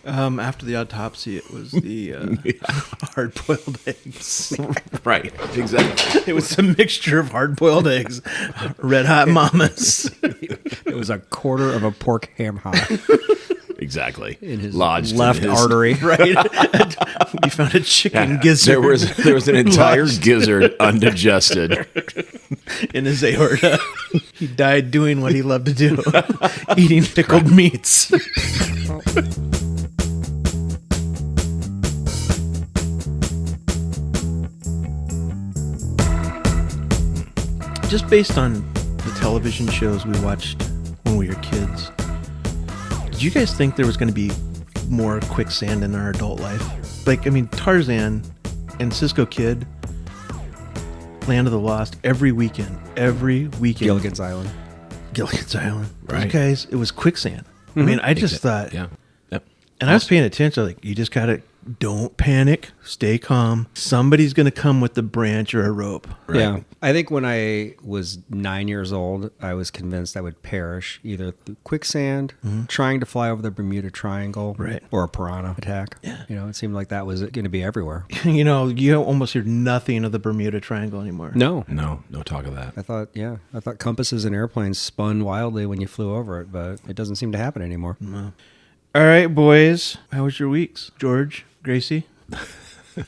After the autopsy, it was the hard-boiled eggs. Right, exactly. It was a mixture of hard-boiled eggs, Red Hot Mamas. It was a quarter of a pork ham hock Exactly. in his Lodged left in his, artery. Right. We found a chicken gizzard. There was an entire Lodged gizzard undigested. in his aorta. He died doing what he loved to do, eating pickled meats. Just based on the television shows we watched when we were kids, did you guys think there was going to be more Quicksand in our adult life? Like, I mean, Tarzan and Cisco Kid, Land of the Lost, every weekend. Gilligan's Island. Right. Those guys, it was Quicksand. I mean, I just thought, Yeah. Yep. and I was paying attention, like, you just got to, don't panic, stay calm. Somebody's going to come with the branch or a rope. Right. Yeah. I think when I was 9 years old, I was convinced I would perish either through quicksand, trying to fly over the Bermuda Triangle, Right. or a piranha attack. Yeah. You know, it seemed like that was going to be everywhere. You know, you almost hear nothing of the Bermuda Triangle anymore. No. No talk of that. I thought compasses and airplanes spun wildly when you flew over it, but it doesn't seem to happen anymore. No. All right, boys. How was your weeks? George, Gracie?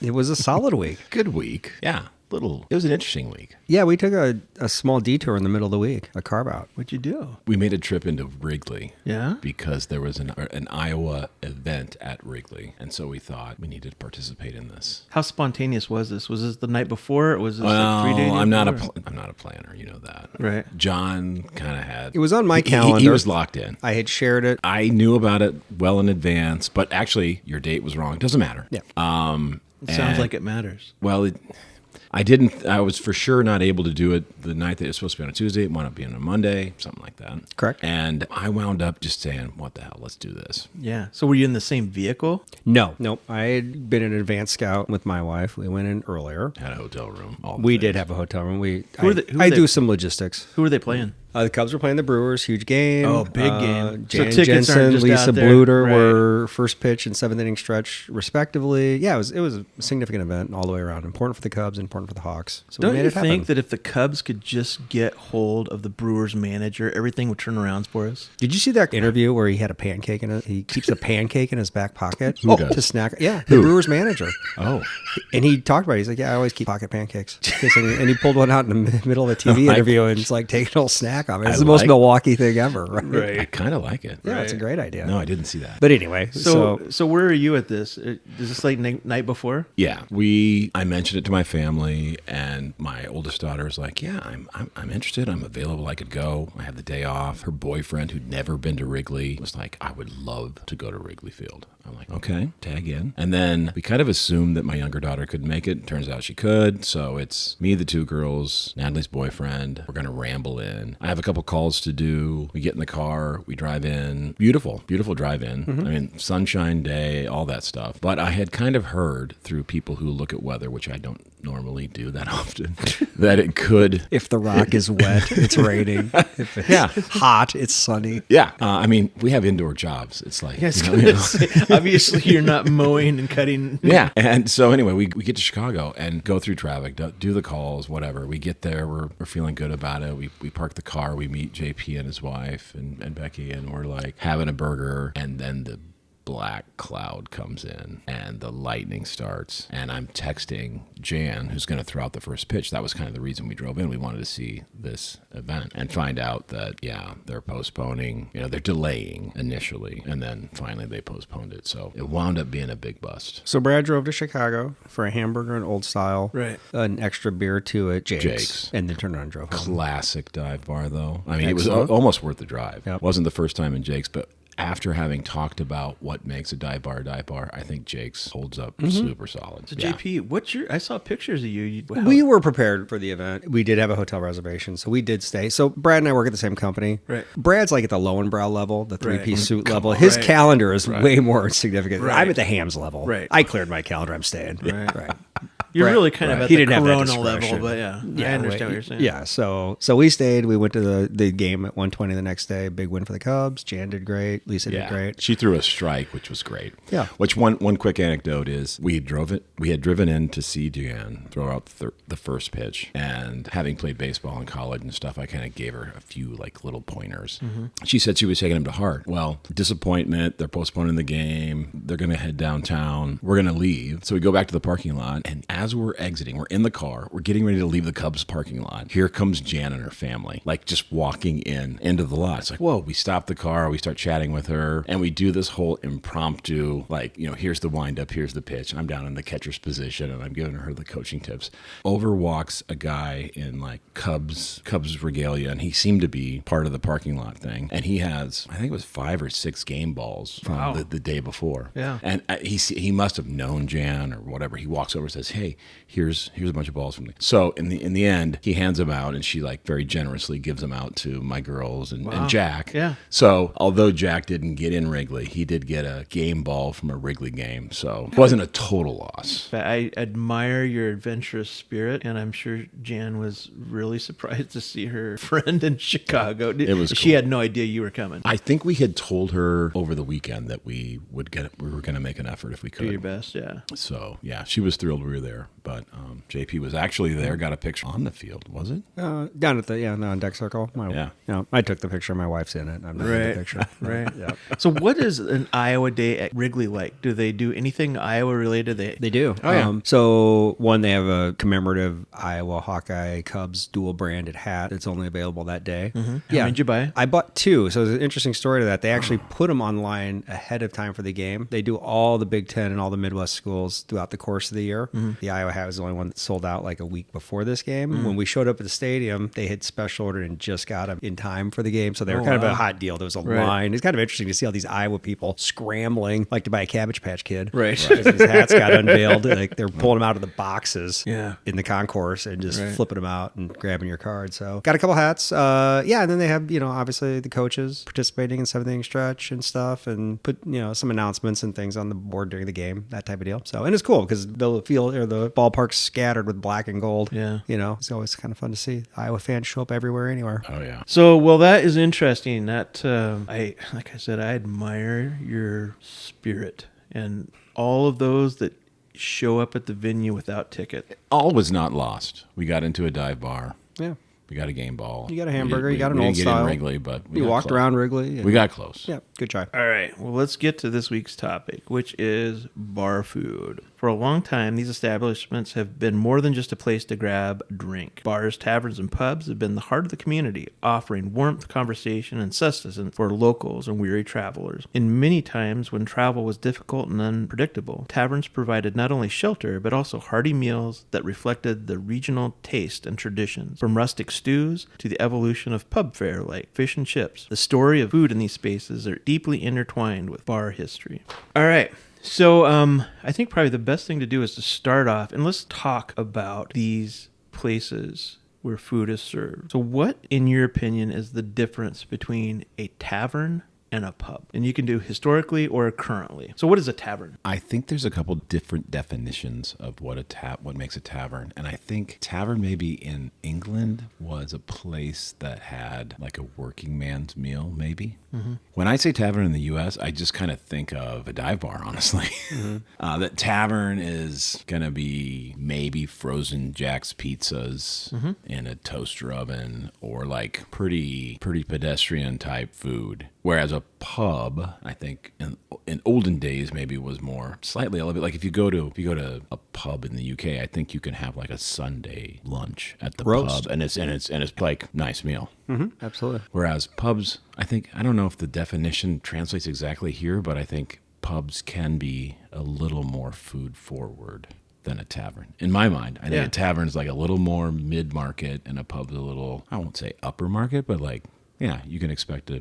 It was a solid week. Good week. Yeah. It was an interesting week. Yeah, we took a small detour in the middle of the week, a carve out. What'd you do? We made a trip into Wrigley. Yeah? Because there was an Iowa event at Wrigley. And so we thought we needed to participate in this. How spontaneous was this? Was this the night before? Or was this Well, like 3 days? I'm not a planner, you know that. Right. John kind of had. It was on my He calendar. was locked in. I had shared it. I knew about it well in advance, but actually your date was wrong. It doesn't matter. Yeah. It sounds like it matters. Well, I was for sure not able to do it the night that it was supposed to be on a Tuesday. It wound up being on a Monday, something like that. Correct. And I wound up just saying, what the hell, let's do this. Yeah. So were you in the same vehicle? Nope. I had been an advanced scout with my wife. We went in earlier. Had a hotel room. We did have a hotel room. Who are I they- do some logistics. Who were they playing? The Cubs were playing the Brewers, huge game. Oh, big game. So Jan tickets aren't Jensen, just Lisa out there. Bluter Right. were first pitch and seventh inning stretch, respectively. Yeah, it was a significant event all the way around. Important for the Cubs, important for the Hawks. So Don't we made you it happen. think that if the Cubs could just get hold of the Brewers manager, everything would turn around for us? Did you see that interview where he had a pancake in it? He keeps a pancake in his back pocket Who does? to snack. Yeah, the Brewers manager. Oh. And he talked about it. He's like, yeah, I always keep pocket pancakes. And he pulled one out in the middle of a TV interview and it's like taking a little snack off it. It's the most Milwaukee thing ever. Right? I kind of like it. Yeah, it's a great idea. No, I didn't see that. But anyway, So where are you at this? Is this like night before? Yeah, I mentioned it to my family, and my oldest daughter was like, "Yeah, I'm interested. I'm available. I could go. I have the day off." Her boyfriend, who'd never been to Wrigley, was like, "I would love to go to Wrigley Field." I'm like, "Okay, tag in." And then we kind of assumed that my younger daughter couldn't make it. Turns out she could. So it's me, the two girls, Natalie's boyfriend. We're gonna ramble in. I have a couple calls to do. We get in the car. We drive in. Beautiful drive in. Mm-hmm. I mean, sunshine day, all that stuff. But I had kind of heard through people who look at weather, which I don't normally do that often, that it could. if the rock is wet, it's raining. If it's hot, it's sunny. Yeah. I mean, we have indoor jobs. It's like, Yes, you know. obviously you're not mowing and cutting. Yeah. And so anyway, we get to Chicago and go through traffic, do the calls, whatever. We get there. We're feeling good about it. We park the car. We meet JP and his wife and Becky, and we're like having a burger. And then the black cloud comes in and the lightning starts, and I'm texting Jan, who's going to throw out the first pitch. That was kind of the reason we drove in. We wanted to see this event and find out that, yeah, they're postponing, they're delaying initially, and then finally they postponed it. So it wound up being a big bust. So Brad drove to Chicago for a hamburger and old style, Right. an extra beer to it, Jake's. and then turned around and drove home. Classic dive bar, though. I mean, it was Excellent. almost worth the drive. Yep. It wasn't the first time in Jake's, but after having talked about what makes a dive bar, I think Jake's holds up super solid. So Yeah. JP, I saw pictures of you. We were prepared for the event. We did have a hotel reservation, so we did stay. So Brad and I work at the same company. Right. Brad's like at the Lowenbrow level, the three-piece Right. suit level. His Right. calendar is way more significant. Right. I'm at the Hams level. Right. I cleared my calendar. I'm staying. Right. You're Right. really kind of Right. at He the didn't have that Corona level, discretion. but I understand what you're saying. Yeah, so we stayed. We went to the game at 1:20 the next day. Big win for the Cubs. Jan did great. Lisa did great. She threw a strike, which was great. Yeah. Which one quick anecdote is we had driven in to see Jan throw out the first pitch, and having played baseball in college and stuff, I kind of gave her a few like little pointers. She said she was taking them to heart. Well, disappointment. They're postponing the game. They're going to head downtown. We're going to leave. So we go back to the parking lot, and as we're exiting, we're in the car. We're getting ready to leave the Cubs parking lot. Here comes Jan and her family, like just walking into the lot. It's like, whoa, we stop the car. We start chatting with her, and we do this whole impromptu, like, here's the windup, here's the pitch. I'm down in the catcher's position, and I'm giving her the coaching tips. Over walks a guy in like Cubs regalia, and he seemed to be part of the parking lot thing. And he has, I think it was 5 or 6 game balls from the day before. Yeah. And he must have known Jan or whatever. He walks over and says, hey, here's a bunch of balls from me. So in the end, he hands them out, and she like very generously gives them out to my girls and Jack. Yeah. So although Jack didn't get in Wrigley, he did get a game ball from a Wrigley game. So it wasn't a total loss. But I admire your adventurous spirit, and I'm sure Jan was really surprised to see her friend in Chicago. It was She cool. had no idea you were coming. I think we had told her over the weekend that we were going to make an effort if we Do your could. best, yeah. So yeah, she was thrilled we were there. But JP was actually there, got a picture on the field, was it? Down at the on deck circle. I took the picture. My wife's in it. I'm not in the picture. Right. Yeah. So what is an Iowa day at Wrigley like? Do they do anything Iowa related? They do. Oh, yeah. So one, they have a commemorative Iowa Hawkeye Cubs dual branded hat that's only available that day. How many did you buy? I bought 2. So there's an interesting story to that. They actually put them online ahead of time for the game. They do all the Big Ten and all the Midwest schools throughout the course of the year. The Iowa hat was the only one that sold out like a week before this game. When we showed up at the stadium, they had special ordered and just got them in time for the game. So they were kind of a hot deal. There was a line. It's kind of interesting to see all these Iowa people scrambling like to buy a Cabbage Patch Kid. Right. Because his hats got unveiled. Like they're pulling them out of the boxes in the concourse and just flipping them out and grabbing your card. So got a couple hats. And then they have, obviously the coaches participating in 7th inning stretch and stuff, and put, some announcements and things on the board during the game, that type of deal. So, and it's cool because the field or the ballpark's scattered with black and gold. Yeah. It's always kind of fun to see Iowa fans show up everywhere, anywhere. Oh yeah. So, well, that is interesting. That like I said, I admire your spirit and all of those that show up at the venue without ticket. All was not lost. We got into a dive bar. Yeah. We got a game ball. You got a hamburger. We You got an we old didn't get style. in Wrigley, but we You got walked close. around Wrigley. And, We got close. Yeah, good try. All right. Well, let's get to this week's topic, which is bar food. For a long time, these establishments have been more than just a place to grab a drink. Bars, taverns, and pubs have been the heart of the community, offering warmth, conversation, and sustenance for locals and weary travelers. In many times when travel was difficult and unpredictable, taverns provided not only shelter, but also hearty meals that reflected the regional taste and traditions. From rustic stews to the evolution of pub fare like fish and chips, the story of food in these spaces are deeply intertwined with bar history. All right. So I think probably the best thing to do is to start off and let's talk about these places where food is served. So what, in your opinion, is the difference between a tavern and a pub? And you can do historically or currently. So what is a tavern? I think there's a couple different definitions of what makes a tavern. And I think tavern maybe in England was a place that had like a working man's meal, maybe. Mm-hmm. When I say tavern in the U.S., I just kind of think of a dive bar, honestly. Mm-hmm. That tavern is going to be maybe frozen Jack's pizzas in a toaster oven or like pretty pedestrian type food. Whereas a pub, I think in olden days maybe was more slightly elevated. Like if you go to a pub in the UK, I think you can have like a Sunday lunch at the Roast. pub, and it's like nice meal. Mm-hmm. Absolutely. Whereas pubs, I don't know if the definition translates exactly here, but I think pubs can be a little more food forward than a tavern. In my mind, I think a tavern is like a little more mid-market and a pub's a little, I won't say upper market, but like, yeah, you can expect a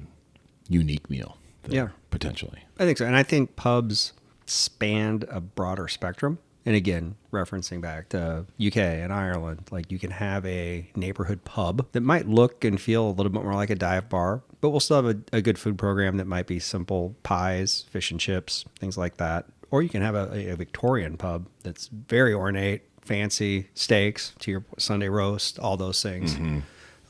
unique meal there, potentially. I think so. And I think pubs spanned a broader spectrum. And again, referencing back to UK and Ireland, like you can have a neighborhood pub that might look and feel a little bit more like a dive bar, but we'll still have a good food program that might be simple pies, fish and chips, things like that. Or you can have a Victorian pub that's very ornate, fancy steaks to your Sunday roast, all those things.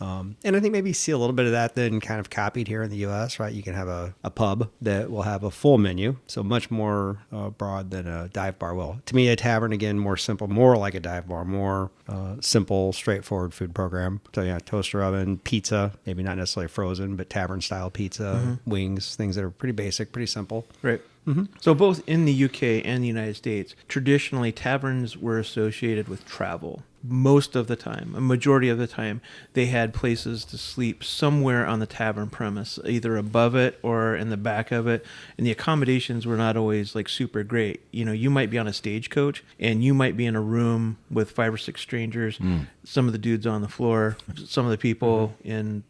And I think maybe you see a little bit of that then kind of copied here in the U.S., right? You can have a pub that will have a full menu, so much more broad than a dive bar will. To me, a tavern, again, more simple, more like a dive bar, more simple, straightforward food program. So yeah, toaster oven, pizza, maybe not necessarily frozen, but tavern-style pizza, wings, things that are pretty basic, pretty simple. Right. So both in the UK and the United States, traditionally taverns were associated with travel. Most of the time, a majority of the time, they had places to sleep somewhere on the tavern premise, either above it or in the back of it. And the accommodations were not always like super great. You know, you might be on a stagecoach and you might be in a room with 5 or 6 strangers, some of the dudes on the floor, some of the people in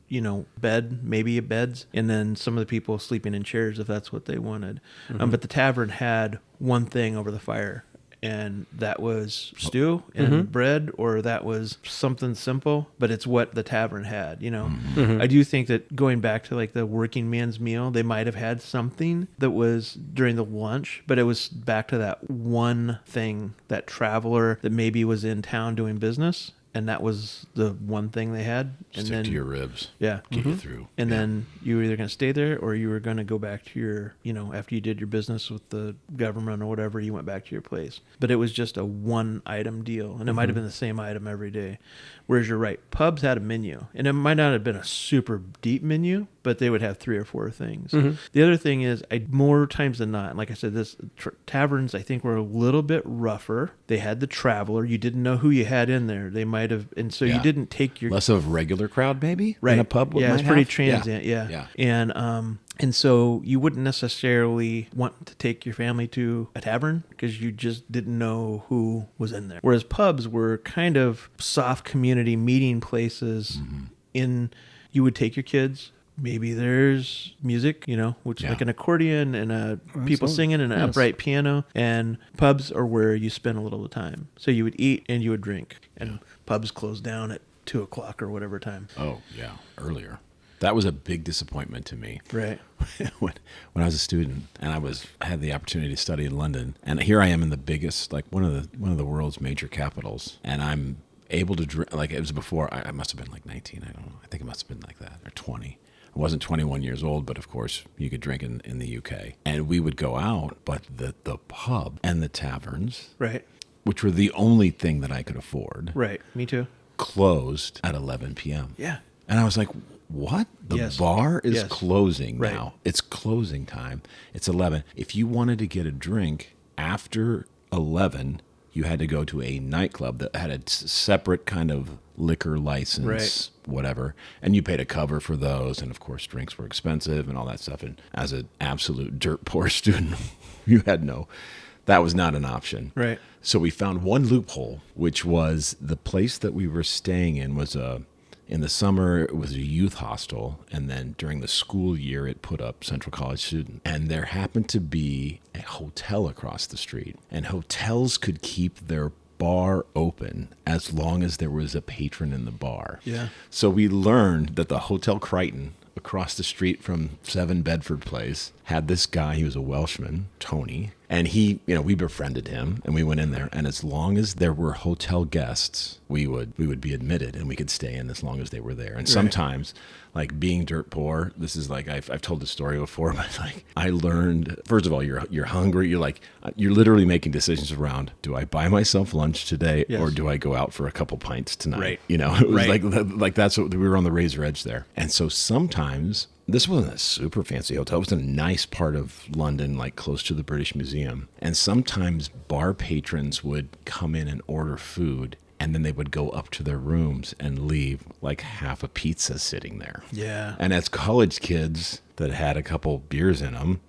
you know, bed, maybe beds, and then some of the people sleeping in chairs if that's what they wanted. But the tavern had one thing over the fire, and that was stew and bread, or that was something simple, but it's what the tavern had, you know. I do think that going back to like the working man's meal, they might have had something that was during the lunch, but it was back to that one thing, that traveler that maybe was in town doing business. And that was the one thing they had. And Stick to your ribs. Yeah. Get you through. And then you were either going to stay there or you were going to go back to your, you know, after you did your business with the government or whatever, you went back to your place. But it was just a one item deal. And it might have been the same item every day. Whereas you're right, pubs had a menu. And it might not have been a super deep menu, but they would have 3 or 4 things. The other thing is, more times than not, like I said, taverns I think were a little bit rougher. They had the traveler. You didn't know who you had in there. They might have, and so you didn't take your... Less of a regular crowd maybe? Right. In a pub? Yeah, it's might pretty have? transient, yeah. And so you wouldn't necessarily want to take your family to a tavern because you just didn't know who was in there. Whereas pubs were kind of soft community meeting places you would take your kids. Maybe there's music, you know, which is like an accordion and people singing and an upright piano. And pubs are where you spend a little of the time. So you would eat and you would drink. And pubs closed down at 2 o'clock or whatever time. Oh, yeah. Earlier. That was a big disappointment to me. Right. when I was a student and I had the opportunity to study in London, and here I am in the biggest, like one of the world's major capitals, and I'm able to drink, like it was before, I must have been like 19, I don't know. I think it must have been like that, or 20. I wasn't 21 years old, but of course you could drink in the UK. And we would go out, but the pub and the taverns, Right. which were the only thing that I could afford, Right. Me too. closed at 11 p.m. Yeah. And I was like, what? The bar is closing Right. now. It's closing time. It's 11. If you wanted to get a drink after 11, you had to go to a nightclub that had a separate kind of liquor license, whatever. And you paid a cover for those. And of course, drinks were expensive and all that stuff. And as an absolute dirt poor student, that was not an option. Right. So we found one loophole, which was the place that we were staying in was in the summer, it was a youth hostel, and then during the school year, it put up Central College students. And there happened to be a hotel across the street, and hotels could keep their bar open as long as there was a patron in the bar. Yeah. So we learned that the Hotel Crichton across the street from 7 Bedford Place had this guy, he was a Welshman, Tony, and we befriended him and we went in there, and as long as there were hotel guests, we would be admitted and we could stay in as long as they were there. And sometimes, like being dirt poor, this is like I've told the story before, but like I learned, first of all, you're hungry, you're literally making decisions around, do I buy myself lunch today or do I go out for a couple pints tonight? Right. You know, it was like that's what we were on the razor edge there. And so sometimes, this wasn't a super fancy hotel. It was in a nice part of London, like close to the British Museum. And sometimes bar patrons would come in and order food, and then they would go up to their rooms and leave like half a pizza sitting there. Yeah. And as college kids that had a couple beers in them,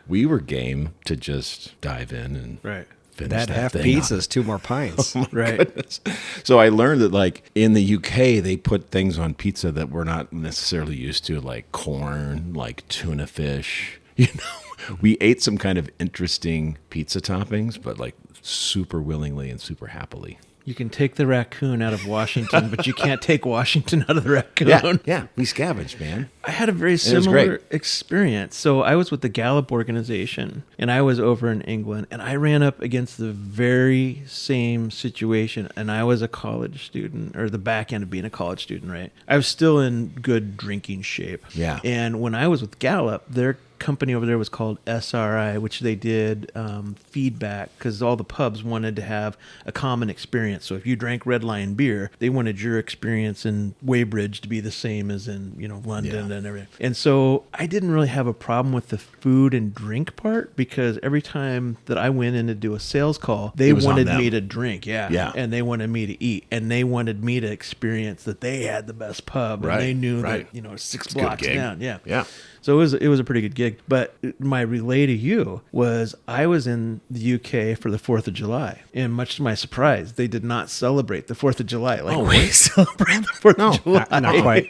we were game to just dive in and finish that half thing pizza up. is 2 more pints. Goodness. So I learned that like in the UK, they put things on pizza that we're not necessarily used to, like corn, like tuna fish. You know, we ate some kind of interesting pizza toppings, but like super willingly and super happily. You can take the raccoon out of Washington, but you can't take Washington out of the raccoon. Yeah. We scavenged, man. I had a very it was similar great. experience. So I was with the Gallup organization, and I was over in England, and I ran up against the very same situation. And I was a college student, or the back end of being a college student, right? I was still in good drinking shape. Yeah. And when I was with Gallup, their company over there was called SRI, which they did feedback because all the pubs wanted to have a common experience. So if you drank Red Lion beer, they wanted your experience in Weybridge to be the same as in London and everything. And so I didn't really have a problem with the food and drink part because every time that I went in to do a sales call, they It was on wanted them. me to drink, Yeah. and they wanted me to eat, and they wanted me to experience that they had the best pub, Right, and they knew right. that 6 It's a good blocks gig. down, Yeah. So it was a pretty good gig. But my relay to you was I was in the UK for the 4th of July. And much to my surprise, they did not celebrate the 4th of July. Like we celebrate the 4th of July.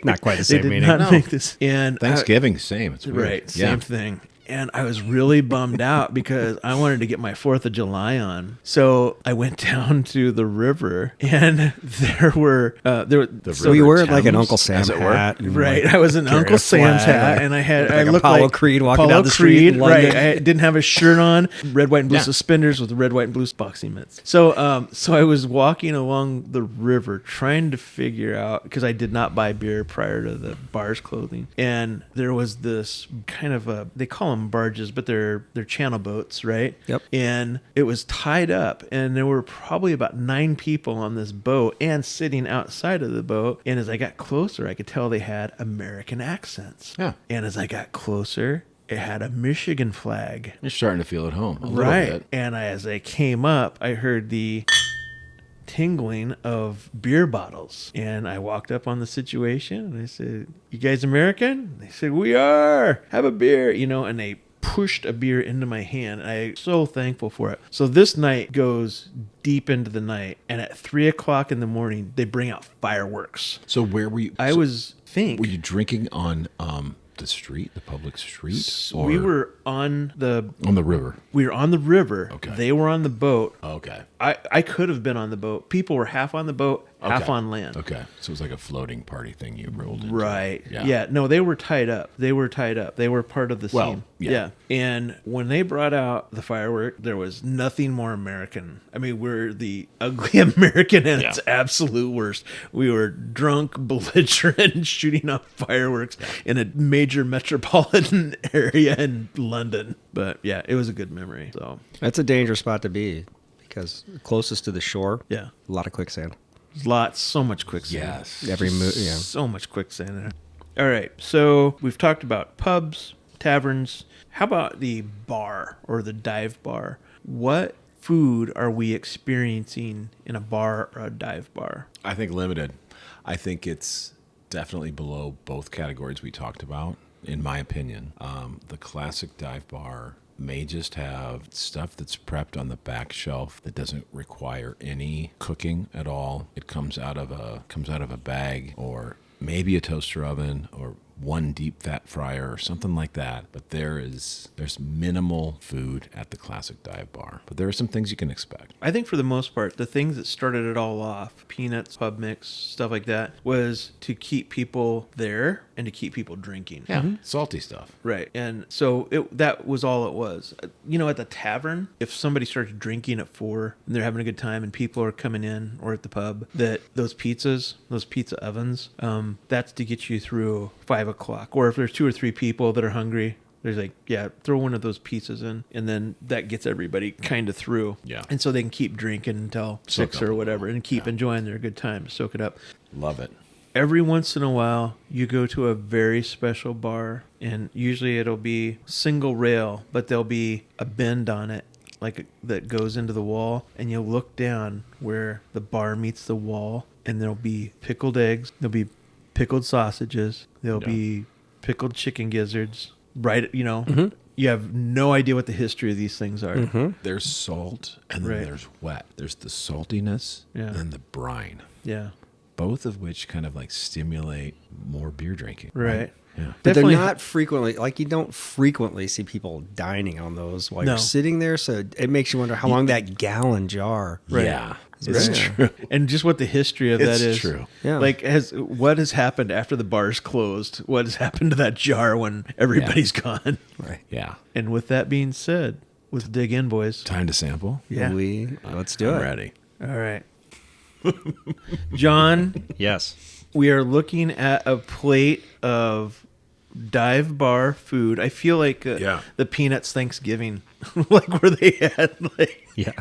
Not quite the They same did meaning. not make this. And Thanksgiving, same. It's weird. right, same thing. And I was really bummed out because I wanted to get my 4th of July on. So I went down to the river, and there were So you were like an Thames, Uncle Sam as it were. hat. and, right. like, I was an carried Uncle a flag, Sam's hat, like- and I like looked Apollo like Creed walking Apollo down the street Creed, in right? London. I didn't have a shirt on, red, white, and blue Yeah. suspenders with red, white, and blue boxing mitts. So, so I was walking along the river trying to figure out because I did not buy beer prior to the bar's closing, and there was this kind of they call them barges, but they're channel boats, right? Yep. And it was tied up, and there were probably about 9 people on this boat and sitting outside of the boat. And as I got closer, I could tell they had American accents. Yeah. And as I got closer, it had a Michigan flag. You're starting to feel at home a little Right. bit. And as I came up, I heard the tingling of beer bottles. And I walked up on the situation and I said, "You guys American?" They said, "We are. Have a beer," and they pushed a beer into my hand. I'm so thankful for it. So this night goes deep into the night, and at 3:00 in the morning, they bring out fireworks. So where were you? I was Were you drinking on the street, the public street? Or we were on the river? We were on the river. Okay. They were on the boat. Okay. I could have been on the boat. People were half on the boat, half Okay. on land. Okay. So it was like a floating party thing you rolled into. Right. Yeah. Yeah. No, they were tied up. They were part of the Well, scene. yeah. And when they brought out the firework, there was nothing more American. I mean, we're the ugly American at its absolute worst. We were drunk, belligerent, shooting off fireworks in a major metropolitan area in London. But yeah, it was a good memory. So That's a dangerous spot to be because closest to the shore, yeah, a lot of quicksand. so much quicksand. Yes. Every move, yeah. So much quicksand in it. All right. So we've talked about pubs, taverns. How about the bar or the dive bar? What food are we experiencing in a bar or a dive bar? I think limited. I think it's definitely below both categories we talked about, in my opinion. The classic dive bar may just have stuff that's prepped on the back shelf that doesn't require any cooking at all. It comes out of a bag, or maybe a toaster oven, or one deep fat fryer or something like that. But there's minimal food at the classic dive bar. But there are some things you can expect. I think for the most part, the things that started it all off, peanuts, pub mix, stuff like that, was to keep people there and to keep people drinking. Yeah, salty stuff. Right. And so that was all it was. At the tavern, if somebody starts drinking at 4 and they're having a good time and people are coming in, or at the pub, that those pizza ovens, that's to get you through 5 o'clock. Or if there's 2 or 3 people that are hungry, there's like, yeah, throw one of those pizzas in, and then that gets everybody kind of through. Yeah. And so they can keep drinking until Soak 6 up or a whatever little. and keep Yeah. enjoying their good time. Soak it up. Love it. Every once in a while, you go to a very special bar, and usually it'll be single rail, but there'll be a bend on it, that goes into the wall, and you'll look down where the bar meets the wall, and there'll be pickled eggs, there'll be pickled sausages, there'll be pickled chicken gizzards, right? You have no idea what the history of these things are. There's salt, and then Right. there's wet. There's the saltiness, Yeah. and then the brine. Yeah. Both of which kind of like stimulate more beer drinking. Right. Yeah. But Definitely. they're not frequently, you don't frequently see people dining on those while No. you're sitting there. So it makes you wonder how long that gallon jar Yeah. It's true. And just what the history of that It's is. true. Yeah. Like, what has happened after the bars closed? What has happened to that jar when everybody's gone? Right. Yeah. And with that being said, let's dig in, boys. Time to sample. Yeah. Let's do I'm it. ready. All right. John, Yes. we are looking at a plate of dive bar food. I feel like the Peanuts Thanksgiving, like where they had like. Yeah.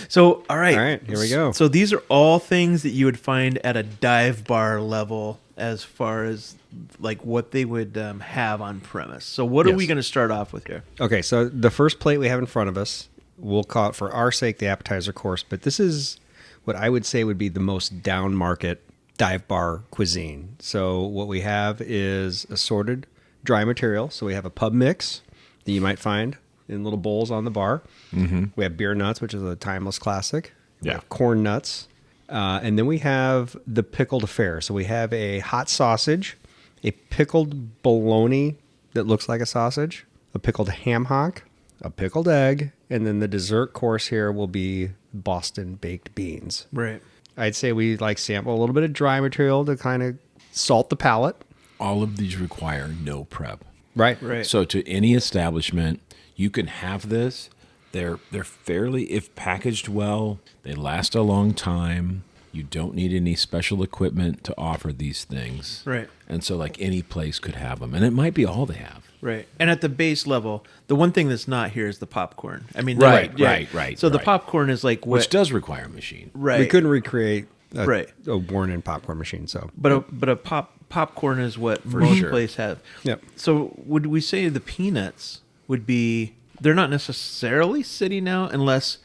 So, all right. All right, here we go. So these are all things that you would find at a dive bar level as far as like what they would have on premise. So what are Yes. we going to start off with here? Okay, so the first plate we have in front of us, we'll call it for our sake the appetizer course, but this is what I would say would be the most down market dive bar cuisine. So what we have is assorted dry material. So we have a pub mix that you might find in little bowls on the bar. Mm-hmm. We have beer nuts, which is a timeless classic. We Yeah. have corn nuts. And then we have the pickled affair. So we have a hot sausage, a pickled bologna that looks like a sausage, a pickled ham hock, a pickled egg, and then the dessert course here will be Boston baked beans. Right. I'd say we like sample a little bit of dry material to kind of salt the palate. All of these require no prep. Right. Right. So to any establishment, you can have this. They're fairly, if packaged well, they last a long time. You don't need any special equipment to offer these things. Right. And so like any place could have them. And it might be all they have. Right. And at the base level, the one thing that's not here is the popcorn. I mean, Right, yeah. right. So the popcorn is like what, Which does require a machine. right. We couldn't recreate Right. a worn-in popcorn machine, so. But a popcorn is what most sure. places have. Yep. So would we say the peanuts would be? They're not necessarily sitting out unless.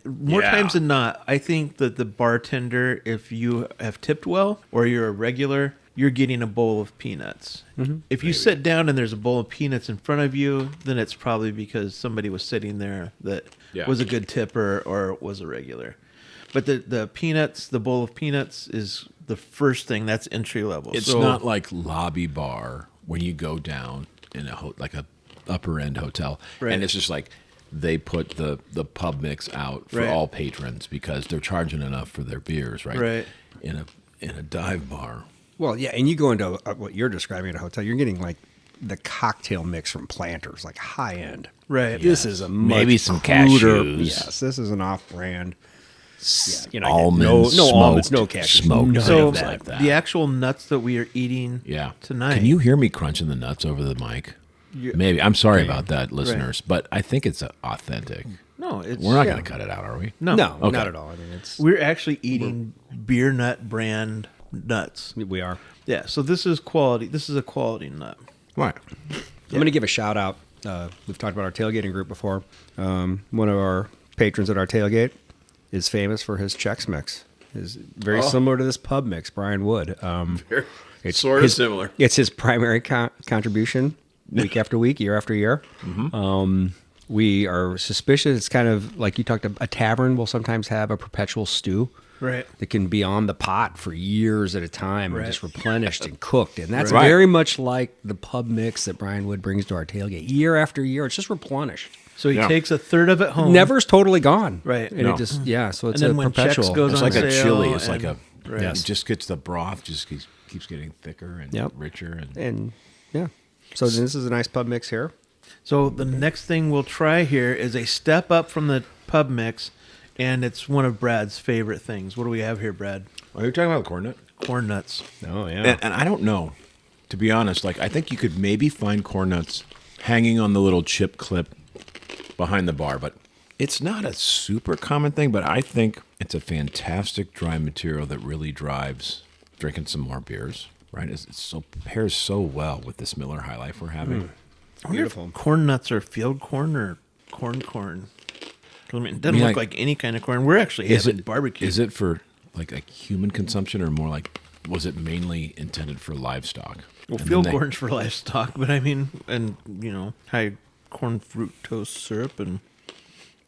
More Yeah. times than not, I think that the bartender, if you have tipped well or you're a regular, you're getting a bowl of peanuts. Mm-hmm. If you sit down and there's a bowl of peanuts in front of you, then it's probably because somebody was sitting there that was a good tipper or was a regular. But the peanuts, the bowl of peanuts is the first thing. That's entry level. It's not like lobby bar when you go down in like a upper end hotel, Right. and it's just like they put the pub mix out for Right. all patrons because they're charging enough for their beers, right? Right. In a dive bar. Well, yeah, and you go into what you're describing at a hotel, you're getting like the cocktail mix from Planters, like high end. Right. This is a Maybe much some cruder- cashews. Yes, this is an off-brand. Yeah, you know, Almonds, no almonds, smoked, no cashews, smoked, none So of that. like that. the actual nuts that we are eating tonight. Can you hear me crunching the nuts over the mic? Maybe. I'm sorry about that, listeners, but I think it's authentic. No, it's We're not going to cut it out, are we? No, No, Okay. not at all. I mean, it's We're actually eating beer nut brand nuts. we are. Yeah, so this is quality. This is a quality nut. Right. I'm going to give a shout out. We've talked about our tailgating group before. One of our patrons at our tailgate is famous for his Chex Mix. Is very similar to this pub mix, Brian Wood. It's sort of his- similar. It's his primary contribution week after week, year after year. We are suspicious. It's kind of like you talked about, a tavern will sometimes have a perpetual stew. Right. That can be on the pot for years at a time and Right. just replenished and cooked. And that's Right. very much like the pub mix that Brian Wood brings to our tailgate. Year after year, it's just replenished. So he Yeah. takes a third of it home. Never's totally gone. Right. And No. it just, so And it's then a when perpetual. Chex goes It's on like a sale chili. It's and- like right. it just gets the broth, just keeps getting thicker and Yep. richer. And yeah. So this is a nice pub mix here. So the next thing we'll try here is a step up from the pub mix, and it's one of Brad's favorite things. What do we have here, Brad? Are you talking about the corn nut? Corn nuts. Oh, yeah. And I don't know, to be honest. Like I think you could maybe find corn nuts hanging on the little chip clip behind the bar, but it's not a super common thing. But I think it's a fantastic dry material that really drives drinking some more beers. Right? It pairs so well with this Miller High Life we're having. Beautiful. Corn nuts are field corn or corn. I mean, it doesn't Yeah, look like any kind of corn. We're actually having barbecue. Is it for like a human consumption or more like was it mainly intended for livestock? Well, And field then they- corn's for livestock, but I mean, and high corn fructose syrup,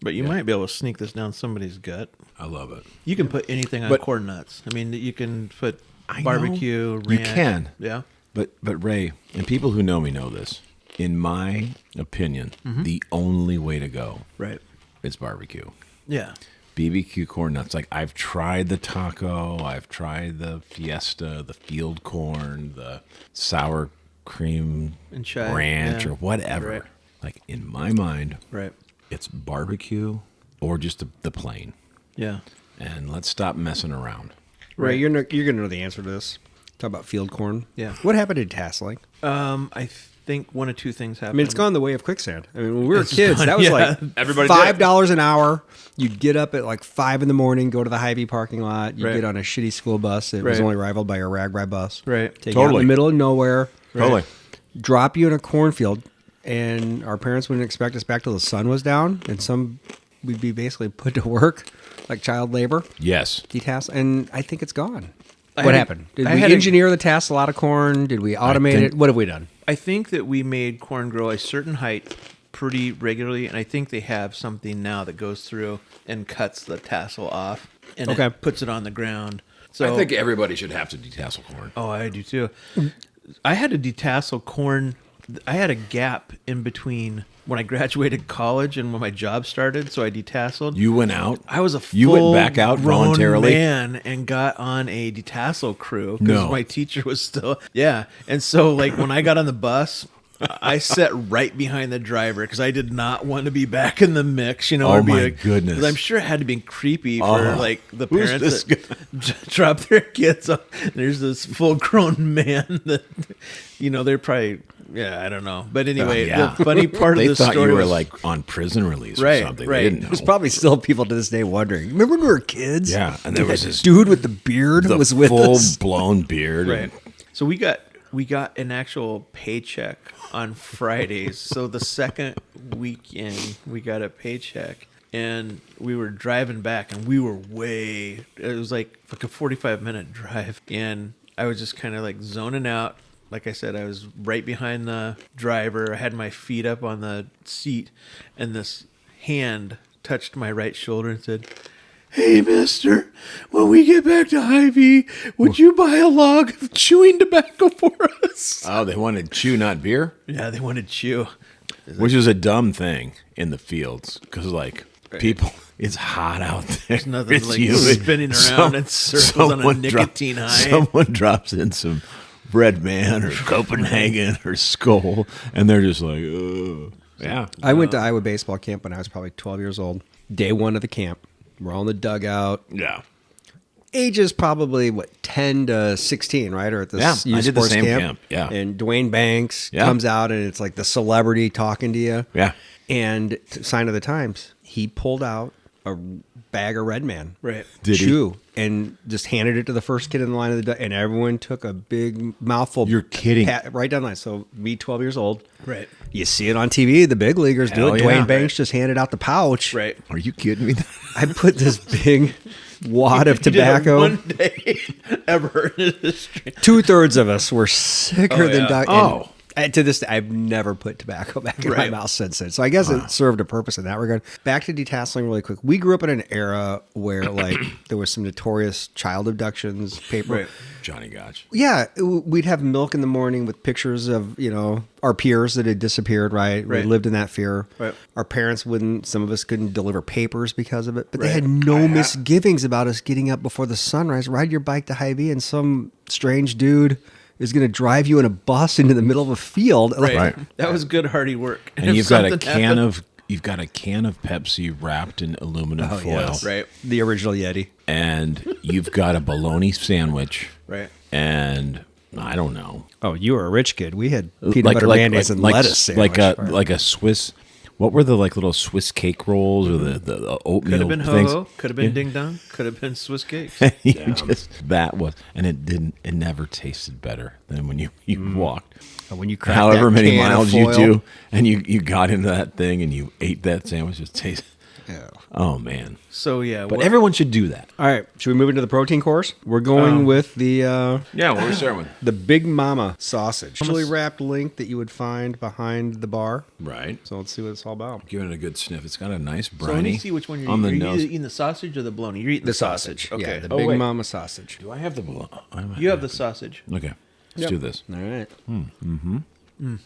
but you might be able to sneak this down somebody's gut. I love it. You can put anything on But- corn nuts. I mean, you can put I barbecue. know. You Ranch. can. Yeah. But Ray, and people who know me know this. In my opinion, the only way to go Right. is barbecue. Yeah. BBQ corn nuts. Like I've tried the taco, I've tried the fiesta, the field corn, the sour cream And chive, ranch yeah. or whatever. Right. Like in my mind, Right. it's barbecue or just the plain. Yeah. And let's stop messing around. Right, you're going to know the answer to this. Talk about field corn. Yeah. What happened to Detasseling? I think one of two things I happened. mean, it's gone the way of Quicksand. I mean, when we were It's kids, gone, that was yeah. like Everybody did it. $5 an hour. You'd get up at like 5 in the morning, go to the Hy-Vee parking lot. You'd Right. get on a shitty school bus. It was Right. only rivaled by a RAGBRAI bus. Right. Take you out in Totally. the middle of nowhere. Totally. Drop you in a cornfield, and our parents wouldn't expect us back till the sun was down, and we'd be basically put to work like child labor. Yes. Detask, and I think it's gone. I What had- happened? Did I we had a- engineer the task a lot of corn? Did we automate think- it? What have we done? I think that we made corn grow a certain height pretty regularly, and I think they have something now that goes through and cuts the tassel off and Okay. it puts it on the ground. So I think everybody should have to detassel corn. Oh, I do too. I had to detassel corn. I had a gap in between when I graduated college and when my job started, so I detasseled. You went out? I was a You went back out full-grown voluntarily? man and got on a detassel crew because No. my teacher was still And so like when I got on the bus, I sat right behind the driver because I did not want to be back in the mix. Oh, or be my goodness. 'cause I'm sure it had to be creepy for Oh, like the who's parents this that drop their kids off. There's this full-grown man that they're probably. Yeah, I don't know. But anyway, Yeah. the funny part They of the thought story you were was, like on prison release or Right, something. right. They didn't know. There's probably still people to this day wondering. Remember when we were kids? Yeah, and there was That this dude with the beard the was with full us. blown beard. Right. So we got an actual paycheck on Fridays. So the second weekend we got a paycheck, and we were driving back, and we were it was like a 45-minute drive, and I was just kind of like zoning out. Like I said, I was right behind the driver. I had my feet up on the seat, and this hand touched my right shoulder and said, "Hey, mister, when we get back to Hy-Vee, would you buy a log of chewing tobacco for us?" Oh, they wanted chew, not beer, Yeah, they wanted chew. which is a dumb thing in the fields because, like, people, it's hot out there. There's nothing It's like humid. spinning around in circles on a someone nicotine high. Someone drops in some Red Man or Copenhagen or Skull, and they're just like, ugh. Yeah. I went to Iowa baseball camp when I was probably 12 years old. Day one of the camp. We're all in the dugout. Yeah. Ages probably, 10 to 16, right? Or at this Yeah, I youth did the sports same camp, yeah. And Duane Banks Yeah. comes out, and it's like the celebrity talking to you. Yeah. And sign of the times, he pulled out a bag of Red Man. Right. Did he? chew and just handed it to the first kid in the line of the and everyone took a big mouthful. You're kidding. Right down the line. So me, 12 years old. Right. You see it on TV. The big leaguers do Hell it. yeah. Dwayne Banks Right. just handed out the pouch. Right. Are you kidding me? I put this big wad of You did it tobacco. one day ever in history. 2/3 of us were sicker Oh, than yeah. duck. Oh. And to this day, I've never put tobacco back in my Right. mouth since then. So I guess it served a purpose in that regard. Back to detasseling really quick. We grew up in an era where like there was some notorious child abductions, paper. Right. Johnny Gotch. Yeah, we'd have milk in the morning with pictures of, our peers that had disappeared, right? We Right. lived in that fear. Right. Our parents some of us couldn't deliver papers because of it, but they Right. had no misgivings about us getting up before the sunrise, ride your bike to Hy-Vee, and some strange dude is going to drive you in a bus into the middle of a field. Right. Right. That was good hardy work. And if you've got a something can happened- of Pepsi wrapped in aluminum foil. yes. Right. The original Yeti. And you've got a bologna sandwich. Right. And I don't know. Oh, you were a rich kid. We had peanut butter mayonnaise and lettuce sandwich. like a Swiss. What were the little Swiss cake rolls or the oatmeal Could have been things? ho-ho. Could have been ding dong. Could have been Swiss cakes. That was, and it never tasted better than when you walked. When you cracked However that many can of miles you foil. do, and you got into that thing and you ate that sandwich, it tasted. Yeah. Oh man! So yeah, But everyone should do that. All right, should we move into the protein course? We're going with the Yeah, what are we starting with? the Big Mama sausage, chili wrapped link that you would find behind the bar. Right. So let's see what it's all about. Give it a good sniff. It's got a nice So let me briny see which one you're on eating. the Are you nose. eating the sausage or the bologna? You're eating the sausage. Okay. Yeah, the Oh, Big wait. Mama sausage. Do I have the bologna? You have the sausage. Okay, let's do this. All right.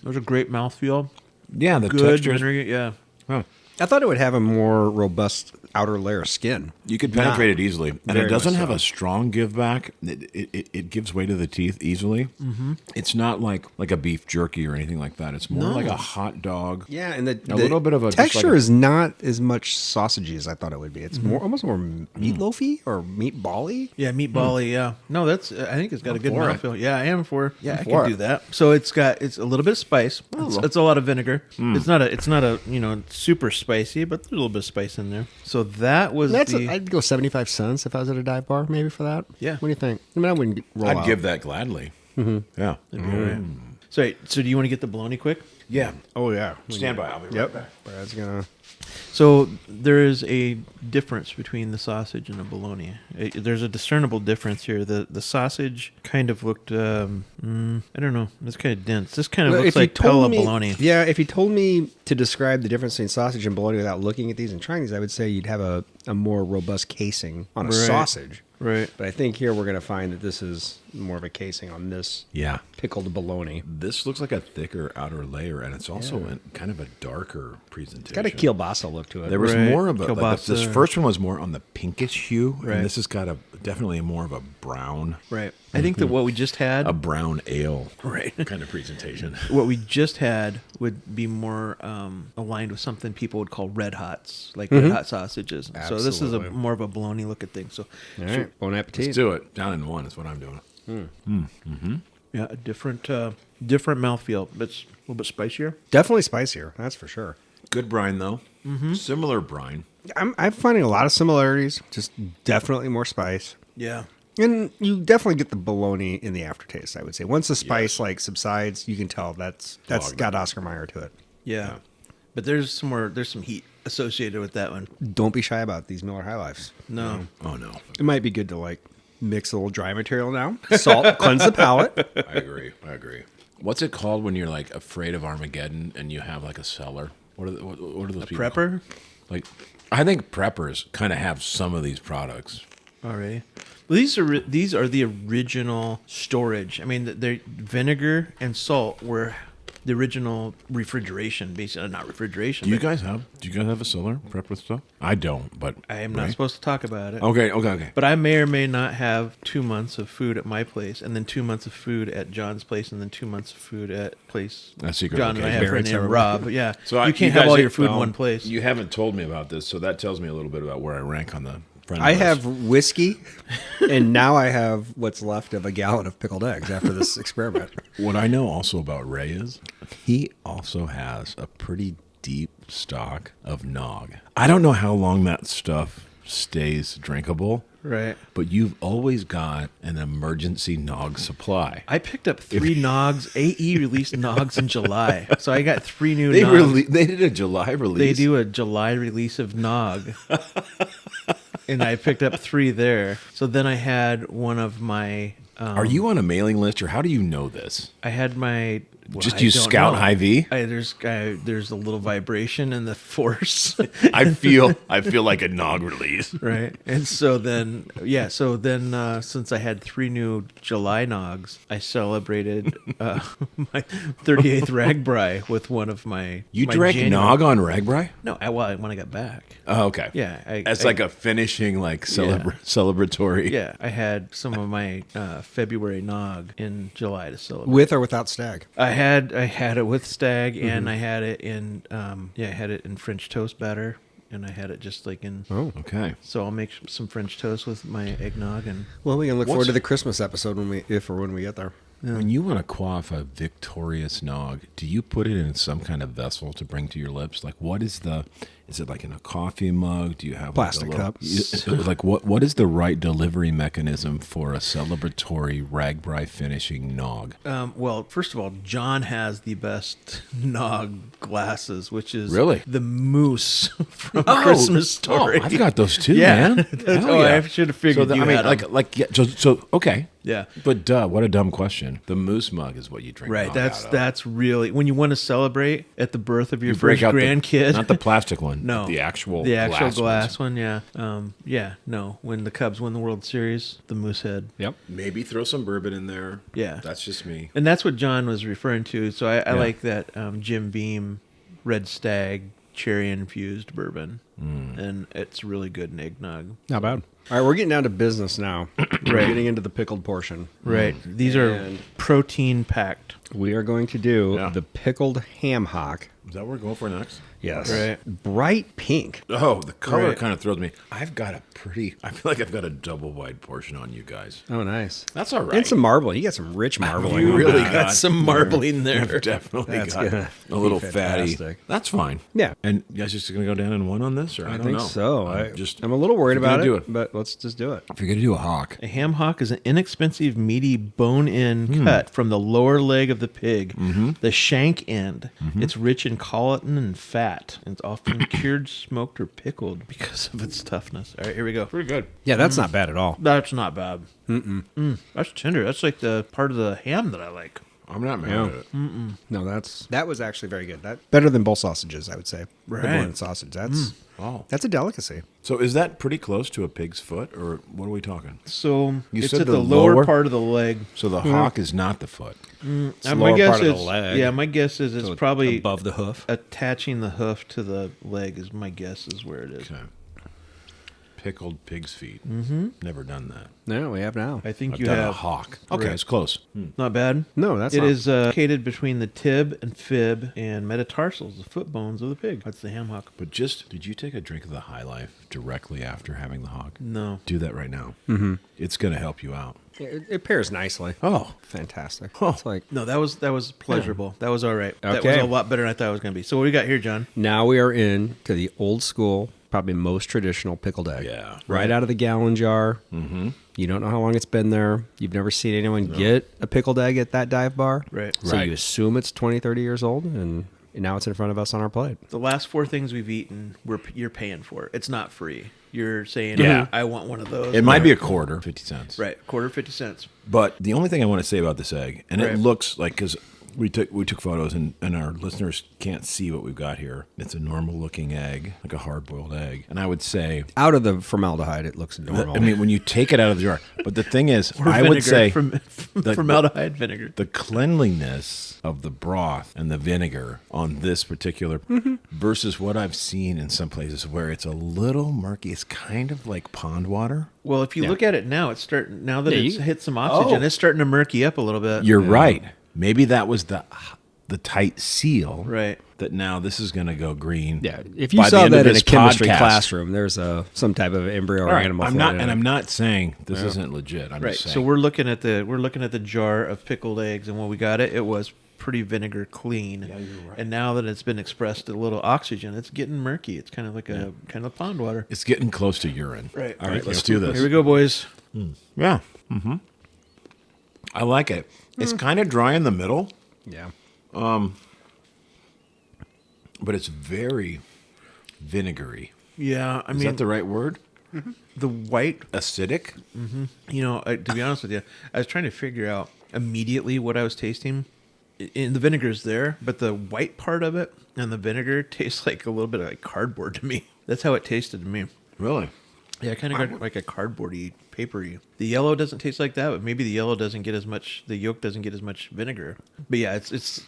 Those are great mouthfeel. Yeah, the Good. texture. Yeah. Huh. I thought it would have a more robust outer layer of skin. You could penetrate it easily, and Very it doesn't much have so. a strong give back. It gives way to the teeth easily. Mm-hmm. It's not like a beef jerky or anything like that. It's more like a hot dog. Yeah, and the little bit of a- just texture like a- is not as much sausagey as I thought it would be. It's almost more meatloafy or meatball-y. Yeah, meatball-y, yeah. No, that's. I think it's got a good for it. mouthfeel. Yeah, I am for. Yeah, I for can it. do that. So it's a little bit of spice. It's a lot of vinegar. It's not a super spicy, but there's a little bit of spice in there. So that was I'd go 75 cents if I was at a dive bar, maybe for that. Yeah. What do you think? I mean, I wouldn't roll I'd out. give that gladly. Yeah. That'd be all right. So do you want to get the bologna quick? Yeah. Oh, yeah. Stand by. I'll be right Yep. back. Brad's going to... So there is a difference between the sausage and a bologna. There's a discernible difference here. The sausage kind of looked, I don't know, it's kind of dense. This kind of looks like Pella bologna. Yeah, if you told me to describe the difference between sausage and bologna without looking at these and trying these, I would say you'd have a more robust casing on a Right. sausage. Right. But I think here we're going to find that this is more of a casing on this Yeah. pickled bologna. This looks like a thicker outer layer, and it's also kind of a darker presentation. Got a kielbasa look to it. There was Right. more of a this Kielbasa. first one was more on the pinkish hue, Right. and this has got definitely more of a brown, Right. I think that what we just had, a brown ale right. kind of presentation. What we just had would be more aligned with something people would call red hots, like red hot sausages. So this is Absolutely. more of a bologna looking thing. So All right. Bon appetit. Let's do it. Down in one is what I'm doing. yeah, a different mouthfeel, but it's a little bit spicier. Definitely spicier, that's for sure. Good brine though. Similar brine. I'm finding a lot of similarities, just definitely more spice. Yeah. And you definitely get the bologna in the aftertaste, I would say. Once the spice subsides, you can tell that's got Oscar Mayer to it. Yeah. But there's some heat associated with that one. Don't be shy about these Miller High Lifes. No. Oh no. It might be good to mix a little dry material now. Salt, cleanse the palate. I agree. What's it called when you're afraid of Armageddon and you have a cellar? What are those people? Prepper? I think preppers kind of have some of these products. Alrighty. Well, these are the original storage. I mean, the vinegar and salt were the original refrigeration, basically not refrigeration. Do you but guys have a cellar prep with stuff? I don't, but I am not supposed to talk about it. Okay. But I may or may not have 2 months of food at my place, and then 2 months of food at John's place, and then 2 months of food at place That's secret John and I location. have a Very friend named terrible. Rob. Yeah, So you can't have guys all your food in one place. You haven't told me about this, so that tells me a little bit about where I rank on the friend I list. have whiskey, and now I have what's left of a gallon of pickled eggs after this experiment. What I know also about Ray is he also has a pretty deep stock of nog. I don't know how long that stuff stays drinkable, Right. but you've always got an emergency nog supply. I picked up 3 Nogs. AE released Nogs in July, so I got 3 new Nogs. They did a July release. They do a July release of Nog. And I picked up 3 there. So then I had one of my... Are you on a mailing list, or how do you know this? I had my... Just I use don't Scout know. Hy-Vee? There's a little vibration in the force. I feel like a nog release. Right. And so then, since I had 3 new July Nogs, I celebrated my 38th Ragbri with one of my... You my drank January- nog on Ragbri? No, when I got back. Oh, okay. Yeah. It's like a finishing, celebratory. Yeah, I had some of my February nog in July to celebrate. With or without stag? I had it with stag, and I had it in I had it in French toast batter, and I had it just in. Oh, Okay. So I'll make some French toast with my eggnog, and well, we can look forward to the Christmas episode when we get there. When you want to quaff a victorious nog, do you put it in some kind of vessel to bring to your lips? What is is it in a coffee mug? Do you have Plastic cup? What is the right delivery mechanism for a celebratory Ragbri finishing nog? well, first of all, John has the best nog glasses, which is Really? the moose from Christmas Story. Oh, I've got those too, Yeah. man. Hell I should have figured you had 'em. Okay. Yeah. But what a dumb question. The moose mug is what you drink. Right, nog that's out of. that's really when you want to celebrate at the birth of your You break first out grandkid. not the plastic one. No, but the actual glass ones. one. Yeah, no. When the Cubs win the World Series, the moose head. Yep. Maybe throw some bourbon in there. Yeah. That's just me. And that's what John was referring to. So I like that Jim Beam Red Stag cherry infused bourbon, and it's really good in eggnog. Not bad. All right, we're getting down to business now. We're getting into the pickled portion. Right. These are And- protein packed. We are going to do Yeah. the pickled ham hock. Is that what we're going for next? Yes. Right. Bright pink. Oh, the color Right. kind of throws me. I feel like I've got a double wide portion on you guys. Oh, nice. That's all right. And some marbling. You got some rich marbling. You on really that. got some marbling there. I've definitely That's got gonna a little be fatty. fantastic. That's fine. Yeah. And you guys just going to go down in one on this? Or I I don't think know. so. I'm a little worried if you're about gonna do it, but let's just do it. If you're going to do a hawk, A ham hock is an inexpensive, meaty, bone-in cut from the lower leg of the pig, the shank end. It's rich in collagen and fat. And it's often cured, smoked, or pickled because of its toughness. All right, here we go. pretty good. Yeah, that's not bad at all. That's not bad. That's tender. That's like the part of the ham that I like. I'm not mad Yeah. at it. No, that was actually very good. That better than bull sausages, I would say. Right. Pepperoni sausage. Oh. That's a delicacy. So is that pretty close to a pig's foot, or what are we talking? So You it's said at the the lower lower? part of the leg. So the hawk is not the foot. the My lower guess part of is, the leg. yeah, my guess is it's So probably above the hoof. attaching the hoof to the leg. Is my guess is where it is. Okay. Pickled pig's feet. Never done that. No, we have now. I think I've you done a have. hawk. Okay, Right. it's close. Not bad. No, that's It not. is located between the tib and fib and metatarsals, the foot bones of the pig. That's the ham hock. But did you take a drink of the High Life directly after having the hawk? No. Do that right now. Mm-hmm. It's going to help you out. It pairs nicely. Oh, Fantastic. Oh. It's like No, that was pleasurable. That was all right. That was Okay. a lot better than I thought it was going to be. So what do we got here, John? now we are in to the old school, probably most traditional pickled egg. Yeah. Right out of the gallon jar. Mm-hmm. You don't know how long it's been there. You've never seen anyone get a pickled egg at that dive bar. Right. So Right. you assume it's 20, 30 years old, and now it's in front of us on our plate. The last four things we've eaten, you're paying for. It's not free. You're saying, Yeah. I want one of those. it might be a quarter, 50 cents. Right, quarter 50 cents. But the only thing I want to say about this egg, and Right. it looks like, because we took photos and our listeners can't see what we've got here. It's a normal looking egg, like a hard boiled egg. And I would say, Out of the formaldehyde, it looks normal. I mean, when you take it out of the jar, but the thing is, Or I would vinegar say from the- formaldehyde vinegar. the cleanliness of the broth and the vinegar on this particular versus what I've seen in some places where it's a little murky. It's kind of like pond water. Well, if you Yeah. look at it now, it's starting. Now that Yeah, it's you- hit some oxygen, Oh. it's starting to murky up a little bit. You're right. Maybe that was the tight seal. Right. That now this is going to go green. yeah, if you by the saw end of that in a this chemistry podcast. classroom, there's some type of embryo All or right, animal. I'm not, floating and in I'm it. not saying this isn't legit. I'm Right. just saying. So we're looking at the jar of pickled eggs, and when we got it, it was pretty vinegar clean. Yeah, you're right. And now that it's been expressed a little oxygen, it's getting murky. It's kind of like a kind of pond water. It's getting close to urine. Right. All right, let's do this. Here we go, boys. Yeah. Mm-hmm. I like it. It's kind of dry in the middle, Yeah. but it's very vinegary. Yeah, I Is mean that the right word? the white. Acidic? You know, to be honest with you, I was trying to figure out immediately what I was tasting. And the vinegar's there, but the white part of it and the vinegar tastes like a little bit of like cardboard to me. That's how it tasted to me. Really? Yeah, I kind of got like a cardboardy, papery. The yellow doesn't taste like that, but maybe the yellow doesn't get as much. The yolk doesn't get as much vinegar. But yeah,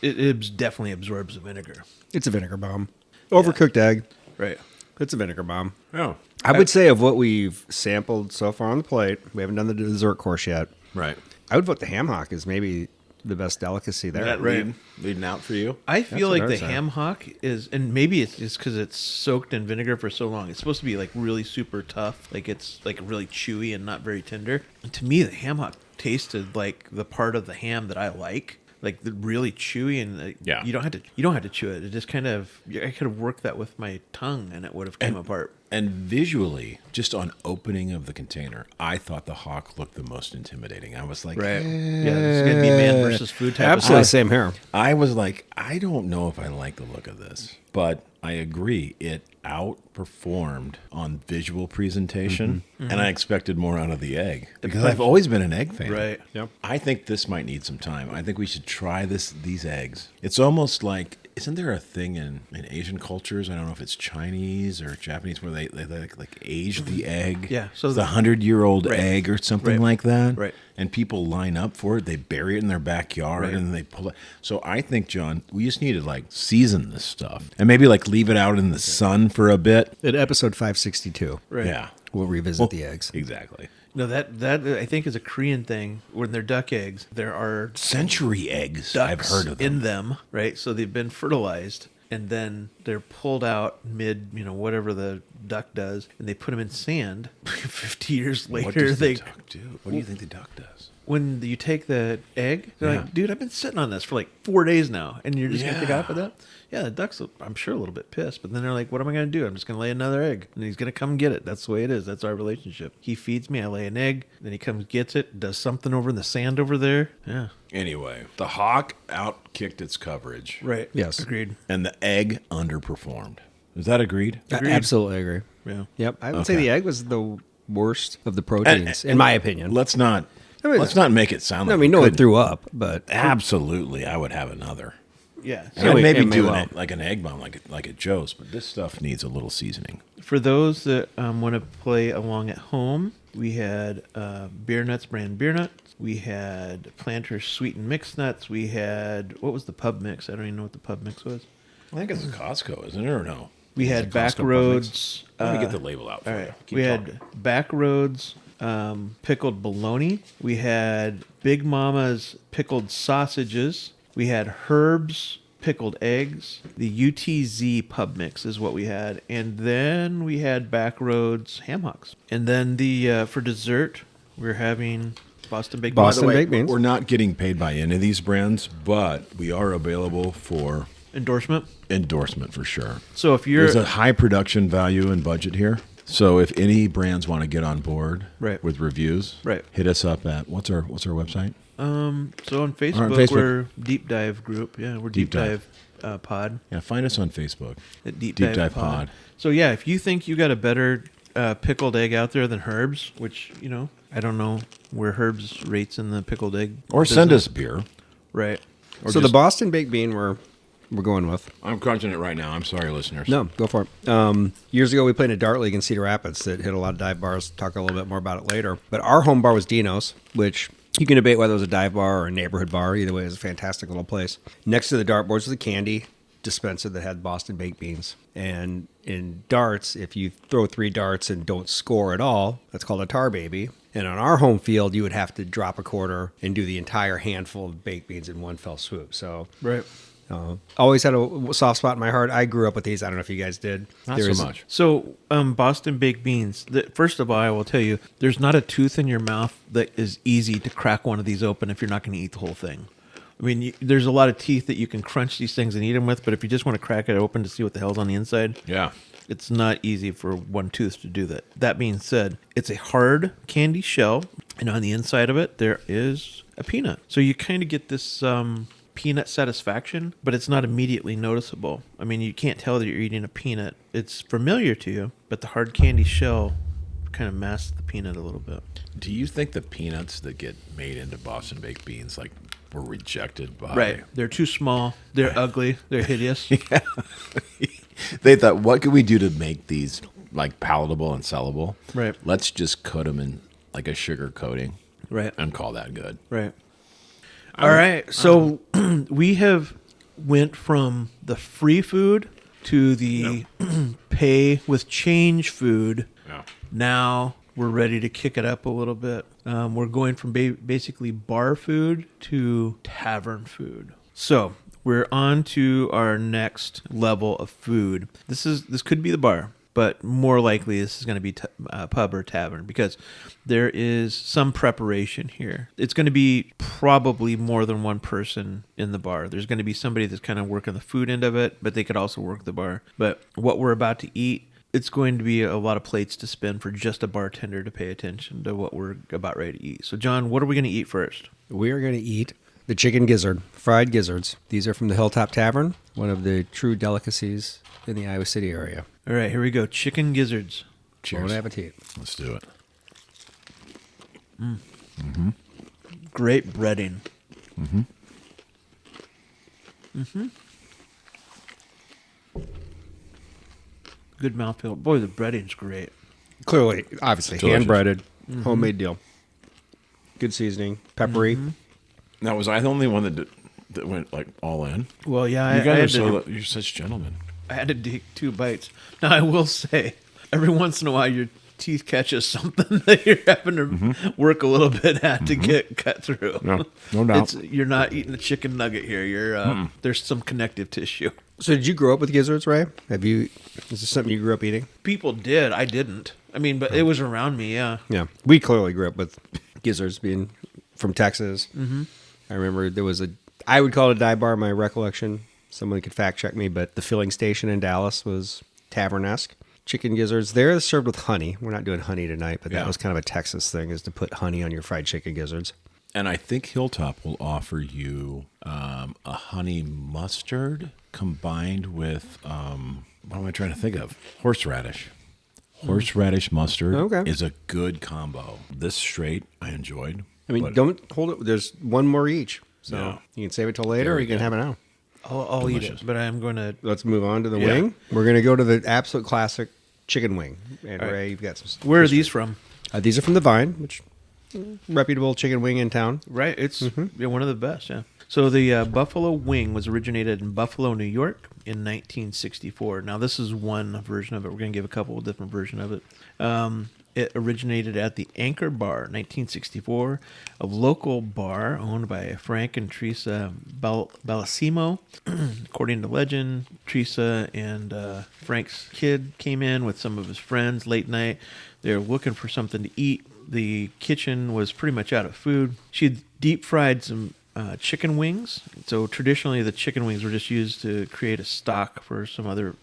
it definitely absorbs the vinegar. It's a vinegar bomb. Overcooked egg. Right. It's a vinegar bomb. Oh. I would say of what we've sampled so far on the plate, we haven't done the dessert course yet. Right. I would vote the ham hock is maybe the best delicacy there. That Right. leading out for you? I feel what like I the would say. ham hock is, and maybe it's just because it's soaked in vinegar for so long. It's supposed to be like really super tough, like it's like really chewy and not very tender. And to me, the ham hock tasted like the part of the ham that I like the really chewy and Yeah. you don't have to chew it. It just kind of I could have worked that with my tongue and it would have come apart. And visually, just on opening of the container, I thought the hawk looked the most intimidating. I was like, Right? Yeah, this is gonna be man versus food type. Absolutely, Of stuff. same here. I was like, I don't know if I like the look of this, but I agree. It outperformed on visual presentation, and I expected more out of the egg because I've always been an egg fan. Right. Yep. I think this might need some time. I think we should try these eggs. It's almost like Isn't there a thing in Asian cultures? I don't know if it's Chinese or Japanese where they like age the egg. Yeah, so it's the 100-year-old Right. egg or something Right. like that. Right. And people line up for it. They bury it in their backyard Right. and they pull it. So I think, John, we just need to like season this stuff and maybe like leave it out in the sun for a bit. In episode 562, Right. Yeah. we'll revisit the eggs. Exactly. No, that I think is a Korean thing. When they're duck eggs, there are Century eggs. ducks I've heard of them. in them, right? So they've been fertilized, and then they're pulled out mid, whatever the duck does, and they put them in sand. 50 years later, What does they the duck do? What do you think the duck does? when you take the egg, they're Yeah. like, dude, I've been sitting on this for like 4 days now, and you're just gonna pick Yeah. off of that? Yeah, the duck's, I'm sure, a little bit pissed, but then they're like, what am I gonna do? I'm just gonna lay another egg, and he's gonna come get it. That's the way it is. That's our relationship. He feeds me, I lay an egg, then he comes, gets it, does something over in the sand over there. Yeah, Anyway, the hawk outkicked its coverage. right. Yes. Agreed. And the egg underperformed. Is that agreed? I Agreed. absolutely agree. Yeah. Yep, I would say Okay. the egg was the worst of the proteins, in my opinion. Let's not mean, let's not make it sound I like mean, we no one couldn't. threw up, but Absolutely, I would have another. Yeah. And I'd we- maybe and we do will. like an egg bomb, like at Joe's, but this stuff needs a little seasoning. For those that want to play along at home, we had Beer Nuts brand beer nuts. We had Planters sweetened mixed nuts. We had, what was the pub mix? I don't even know what the pub mix was. I think it's Costco, isn't it, or no? We Is had it Costco Backroads. Let me get the label out for All you. right. Keep We talking. had Backroads pickled bologna. We had Big Mama's pickled sausages. We had Herb's pickled eggs. The UTZ pub mix is what we had. And then we had Backroads ham hocks. And then the for dessert, we're having Boston baked By Boston the way, baked beans. we're not getting paid by any of these brands, but we are available for endorsement. endorsement for sure. So if you're There's a high production value and budget here. So if any brands want to get on board Right. with reviews, Right. hit us up at what's our website? so on Facebook, Facebook. we're Deep Dive Group. Yeah, we're Deep, Deep Dive. Dive Pod. Yeah, find us on Facebook. At Deep Deep Dive, Dive Pod. Pod. So yeah, if you think you got a better pickled egg out there than Herb's, which I don't know where Herb's rates in the pickled egg, Or send business. us beer. Right. Or so the just- Boston baked bean we're going with. I'm crunching it right now. I'm sorry, listeners. No, go for it. Years ago, we played in a dart league in Cedar Rapids that hit a lot of dive bars. Talk a little bit more about it later. But our home bar was Dino's, which you can debate whether it was a dive bar or a neighborhood bar. Either way, it was a fantastic little place. Next to the dart boards was a candy dispenser that had Boston baked beans. And in darts, if you throw 3 darts and don't score at all, that's called a tar baby. And on our home field, you would have to drop a quarter and do the entire handful of baked beans in one fell swoop. So Right. always had a soft spot in my heart. I grew up with these. I don't know if you guys did. Not There so is- much. So Boston baked beans. First of all, I will tell you, there's not a tooth in your mouth that is easy to crack one of these open if you're not going to eat the whole thing. I mean, there's a lot of teeth that you can crunch these things and eat them with, but if you just want to crack it open to see what the hell's on the inside, Yeah. it's not easy for one tooth to do that. That being said, it's a hard candy shell, and on the inside of it, there is a peanut. So you kind of get this peanut satisfaction, but it's not immediately noticeable. I mean, you can't tell that you're eating a peanut. It's familiar to you, but the hard candy shell kind of masks the peanut a little bit. Do you think the peanuts that get made into Boston baked beans were rejected by Right. They're too small. They're ugly. They're hideous. They thought, what could we do to make these like palatable and sellable? Right. Let's just coat them in like a sugar coating Right. and call that good. Right. All right. So we have went from the free food to the pay with change food. Yeah. Now we're ready to kick it up a little bit. We're going from basically bar food to tavern food. So we're on to our next level of food. This could be the bar, but more likely this is going to be pub or tavern because there is some preparation here. It's going to be probably more than one person in the bar. There's going to be somebody that's kind of working the food end of it, but they could also work the bar. But what we're about to eat, it's going to be a lot of plates to spin for just a bartender to pay attention to what we're about ready to eat. So, John, what are we going to eat first? We are going to eat the chicken gizzard, fried gizzards. These are from the Hilltop Tavern, one of the true delicacies in the Iowa City area. All right, here we go. Chicken gizzards. Cheers. Bon appetit. Let's do it. Great breading. Good mouthfeel. Boy, the breading's great. Clearly, obviously, Delicious. hand-breaded, homemade deal. Good seasoning, peppery. Now, was I the only one that went like all in? Well, yeah, You guys I, you're such gentlemen. I had to take 2 bites. Now, I will say, every once in a while, your teeth catches something that you're having to work a little bit at to get cut through. Yeah, no doubt. You're not eating a chicken nugget here. You're there's some connective tissue. So did you grow up with gizzards, Ray? Is this something you grew up eating? People did. I didn't. I mean, but it was around me. Yeah. Yeah. We clearly grew up with gizzards, being from Texas. Mm-hmm. I remember there was I would call it a dive bar in my recollection. Someone could fact check me, but the filling station in Dallas was Tavern-esque. Chicken gizzards. They're served with honey. We're not doing honey tonight, but that was kind of a Texas thing, is to put honey on your fried chicken gizzards. And I think Hilltop will offer you a honey mustard combined with, what am I trying to think of? Horseradish. Horseradish mustard is a good combo. This straight, I enjoyed. I mean, don't hold it. There's one more each. So you can save it till later, or Very you can good. have it now. I'll eat it, but I'm going to. Let's move on to the wing. We're going to go to the absolute classic chicken wing. And Ray, you've got some. Where are these from? These are from the Vine, which reputable chicken wing in town. Right. It's one of the best, yeah. So the Buffalo Wing was originated in Buffalo, New York in 1964. Now, this is one version of it. We're going to give a couple of different versions of it. It originated at the Anchor Bar, 1964, a local bar owned by Frank and Teresa Bellissimo. According to legend, Teresa and Frank's kid came in with some of his friends late night. They were looking for something to eat. The kitchen was pretty much out of food. She deep fried some chicken wings. So traditionally, the chicken wings were just used to create a stock for some other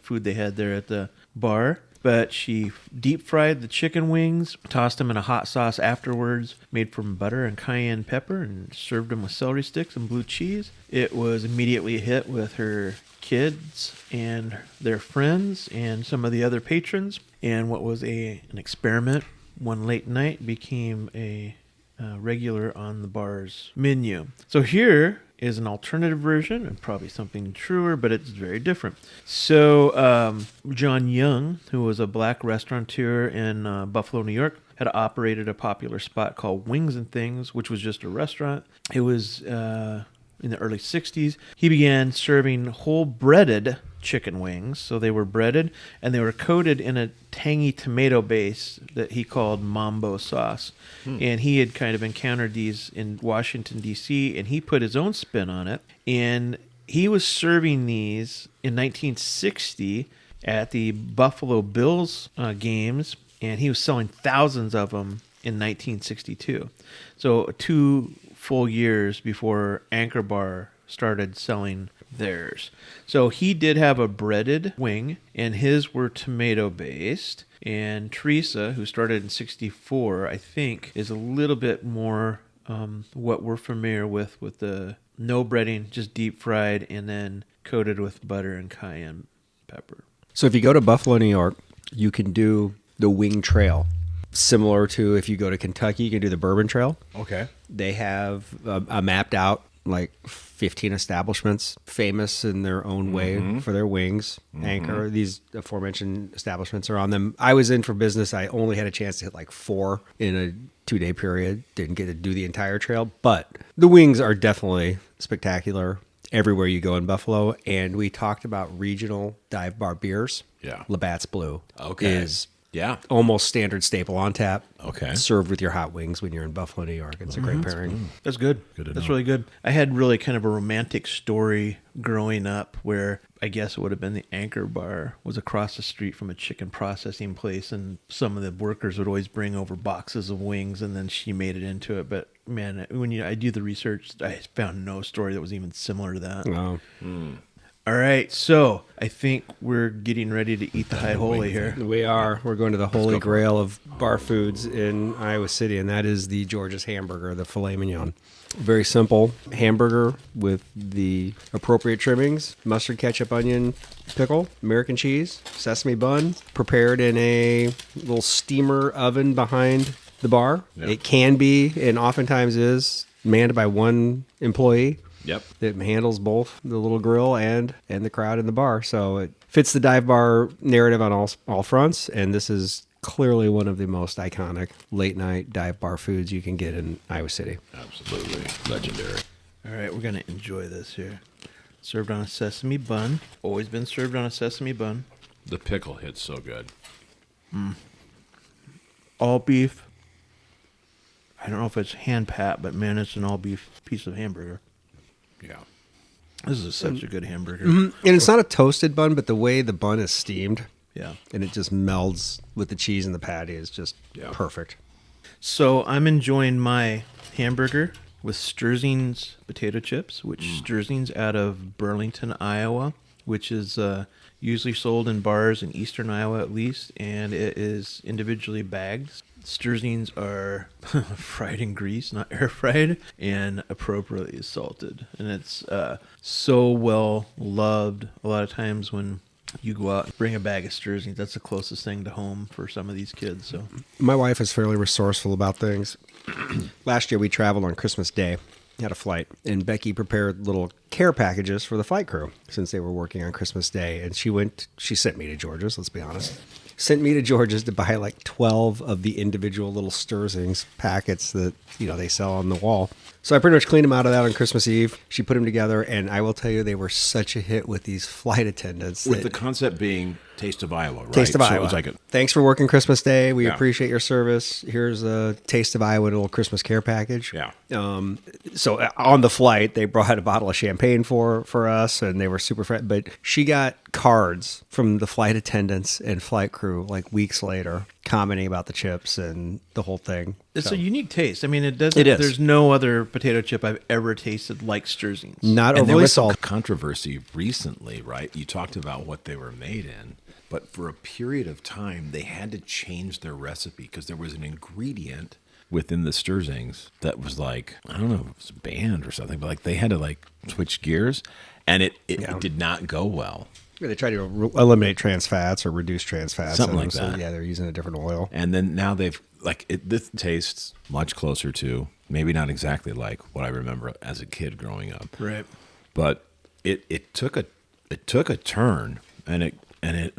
food they had there at the bar. But she deep fried the chicken wings, tossed them in a hot sauce afterwards, made from butter and cayenne pepper, and served them with celery sticks and blue cheese. It was immediately a hit with her kids and their friends and some of the other patrons. And what was an experiment one late night became a regular on the bar's menu. So here is an alternative version and probably something truer, but it's very different. So John Young, who was a black restaurateur in Buffalo, New York, had operated a popular spot called Wings and Things, which was just a restaurant. It was in the early 60s. He began serving whole breaded chicken wings. So they were breaded and they were coated in a tangy tomato base that he called mambo sauce. And he had kind of encountered these in Washington, D.C., and he put his own spin on it. And he was serving these in 1960 at the Buffalo Bills games, and he was selling thousands of them in 1962. So 2 full years before Anchor Bar started selling theirs. So he did have a breaded wing, and his were tomato based. And Teresa, who started in 64, I think, is a little bit more what we're familiar with the no breading, just deep fried, and then coated with butter and cayenne pepper. So if you go to Buffalo, New York, you can do the wing trail. Similar to if you go to Kentucky, you can do the bourbon trail. Okay. They have a mapped out like 15 establishments famous in their own way for their wings. Anchor, these aforementioned establishments are on them. I was in for business. I only had a chance to hit like 4 in a 2-day period. Didn't get to do the entire trail, but the wings are definitely spectacular everywhere you go in Buffalo. And we talked about regional dive bar beers. Yeah. Labatt's Blue Okay. is Yeah. almost standard staple on tap. Okay. Served with your hot wings when you're in Buffalo, New York. It's a great pairing. That's good. Good to That's know. really good. I had really kind of a romantic story growing up where I guess it would have been the Anchor Bar was across the street from a chicken processing place, and some of the workers would always bring over boxes of wings, and then she made it into it. But man, when I do the research, I found no story that was even similar to that. Wow. All right, so I think we're getting ready to eat the high holy here. We are. We're going to the holy grail of bar foods in Iowa City, and that is the George's Hamburger, the filet mignon. Very simple hamburger with the appropriate trimmings: mustard, ketchup, onion, pickle, American cheese, sesame bun, prepared in a little steamer oven behind the bar. Yep. It can be, and oftentimes is, manned by one employee. Yep. It handles both the little grill and the crowd in the bar. So it fits the dive bar narrative on all fronts. And this is clearly one of the most iconic late night dive bar foods you can get in Iowa City. Absolutely legendary. All right, we're going to enjoy this here. Served on a sesame bun. Always been served on a sesame bun. The pickle hits so good. All beef. I don't know if it's hand pat, but man, it's an all beef piece of hamburger. Yeah. This is such a good hamburger. And it's not a toasted bun, but the way the bun is steamed Yeah. and it just melds with the cheese and the patty is just perfect. So I'm enjoying my hamburger with Sterzings potato chips, which Sterzings out of Burlington, Iowa, which is usually sold in bars in eastern Iowa at least, and it is individually bagged. Sterzings are fried in grease, not air fried, and appropriately salted. And it's so well loved. A lot of times when you go out and bring a bag of Sterzings, that's the closest thing to home for some of these kids. So My wife is fairly resourceful about things. Last year we traveled on Christmas Day, had a flight, and Becky prepared little care packages for the flight crew since they were working on Christmas Day. And she sent me to George's, let's be honest. Sent me to George's to buy like 12 of the individual little Sterzings packets that, they sell on the wall. So I pretty much cleaned them out of that on Christmas Eve. She put them together, and I will tell you, they were such a hit with these flight attendants. With the concept being Taste of Iowa, right? Taste of Iowa. It was like Thanks for working Christmas Day. We Yeah. appreciate your service. Here's a Taste of Iowa little Christmas care package. Yeah. So on the flight, they brought a bottle of champagne for us, and they were super friendly. But she got cards from the flight attendants and flight crew like weeks later, commenting about the chips and the whole thing. it's So, a unique taste. I mean, it doesn't. It is. There's no other potato chip I've ever tasted like Sterzings. not And there overly was some salty. controversy recently, right? You talked about what they were made in, but for a period of time, they had to change their recipe because there was an ingredient within the Sterzings that was like, I don't know if it was banned or something, but like they had to like switch gears, and it did not go well. They tried to eliminate trans fats or reduce trans fats. Something in like them, so, that. yeah, they're using a different oil. And then now they've this tastes much closer to, maybe not exactly like what I remember as a kid growing up. Right. But it took a turn, and it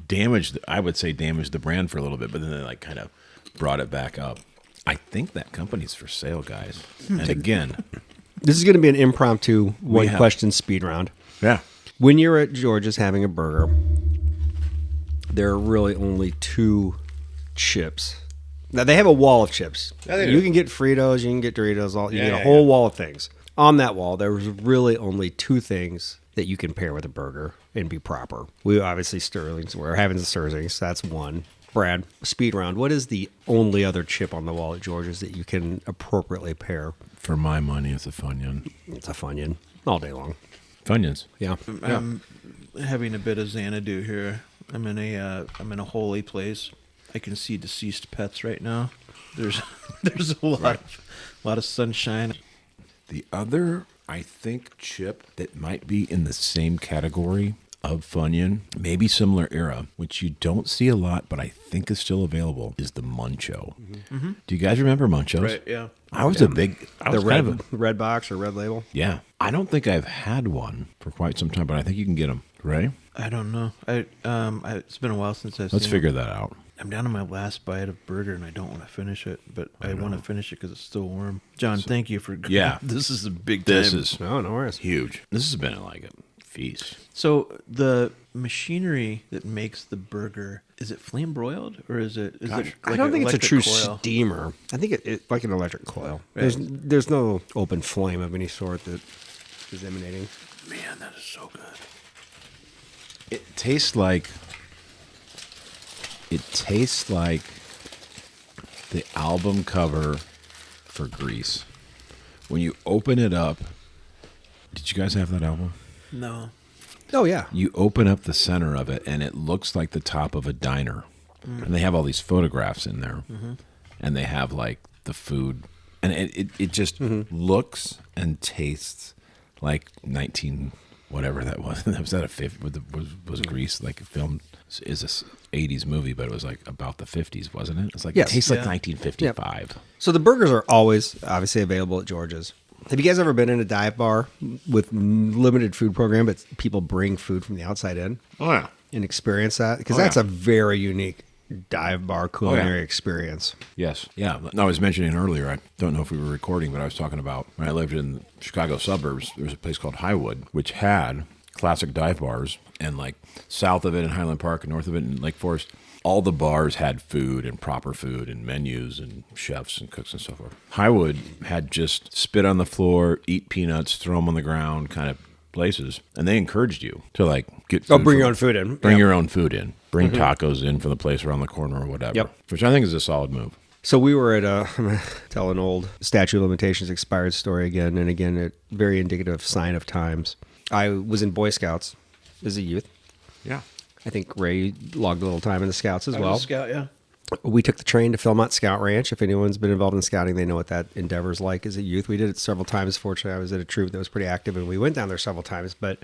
damaged, I would say damaged the brand for a little bit, but then they like kind of brought it back up. I think that company's for sale, guys. And again, This is going to be an impromptu one have- question speed round. yeah. When you're at George's having a burger, there are really only two chips. Now they have a wall of chips. Yeah, they You do. can get Fritos, you can get Doritos, you Yeah, get a yeah, whole yeah. wall of things. On that wall, there was really only two things that you can pair with a burger and be proper. We obviously Sterzings. We're having the Sterzings. That's one. Brad, speed round. What is the only other chip on the wall at George's that you can appropriately pair? For my money, it's a Funyun. It's a Funyun all day long. Funyuns. Yeah. I'm having a bit of Xanadu here. I'm in a holy place. I can see deceased pets right now. There's a lot of sunshine. The other, I think, chip that might be in the same category of Funyun, maybe similar era, which you don't see a lot, but I think is still available, is the Muncho. Mm-hmm. Do you guys remember Munchos? Right, yeah. I was a big, I The was red, kind of a, red box or red label? yeah. I don't think I've had one for quite some time, but I think you can get them. Right? I don't know. It's been a while since I've Let's seen figure it. that out. I'm down to my last bite of burger, and I don't want to finish it, but I want to finish it because it's still warm. John, thank you for. Yeah. This is a big time. This is No, no worries. huge. This has been like a feast. So the machinery that makes the burger, is it flame broiled or is it? Is Gosh, it I like don't an think it's a electric true coil? steamer. I think it's like an electric coil. Right. There's no open flame of any sort that is emanating. Man, that is so good. It tastes like the album cover for Grease. When you open it up, did you guys have that album? No. Oh yeah. You open up the center of it, and it looks like the top of a diner. And they have all these photographs in there. And they have like the food. And it just looks and tastes like 19 whatever that was. Was that a 50? Was Grease like a film? Is a 80s movie, but it was like about the 50s, wasn't it? It's like Yes. it tastes like Yeah. 1955. So the burgers are always obviously available at George's. Have you guys ever been in a dive bar with limited food program, but people bring food from the outside in Oh yeah. and experience that? Because Oh, that's yeah. a very unique dive bar culinary experience. Yes. Yeah. I was mentioning earlier, I don't know if we were recording, but I was talking about when I lived in the Chicago suburbs, there was a place called Highwood, which had classic dive bars. And like south of it in Highland Park and north of it in Lake Forest, all the bars had food and proper food and menus and chefs and cooks and so forth. Highwood had just spit on the floor, eat peanuts, throw them on the ground kind of places. And they encouraged you to like get food. Bring from- your own food in. Bring Yep. your own food in. Bring tacos in from the place around the corner or whatever. Yep. Which I think is a solid move. So we were at I'm going to tell an old statute of limitations expired story again. And again, a very indicative sign of times. I was in Boy Scouts as a youth. Yeah. I think Ray logged a little time in the Scouts as well. Scout, yeah. We took the train to Philmont Scout Ranch. If anyone's been involved in scouting, they know what that endeavor is like as a youth. We did it several times. Fortunately, I was at a troop that was pretty active, and we went down there several times. But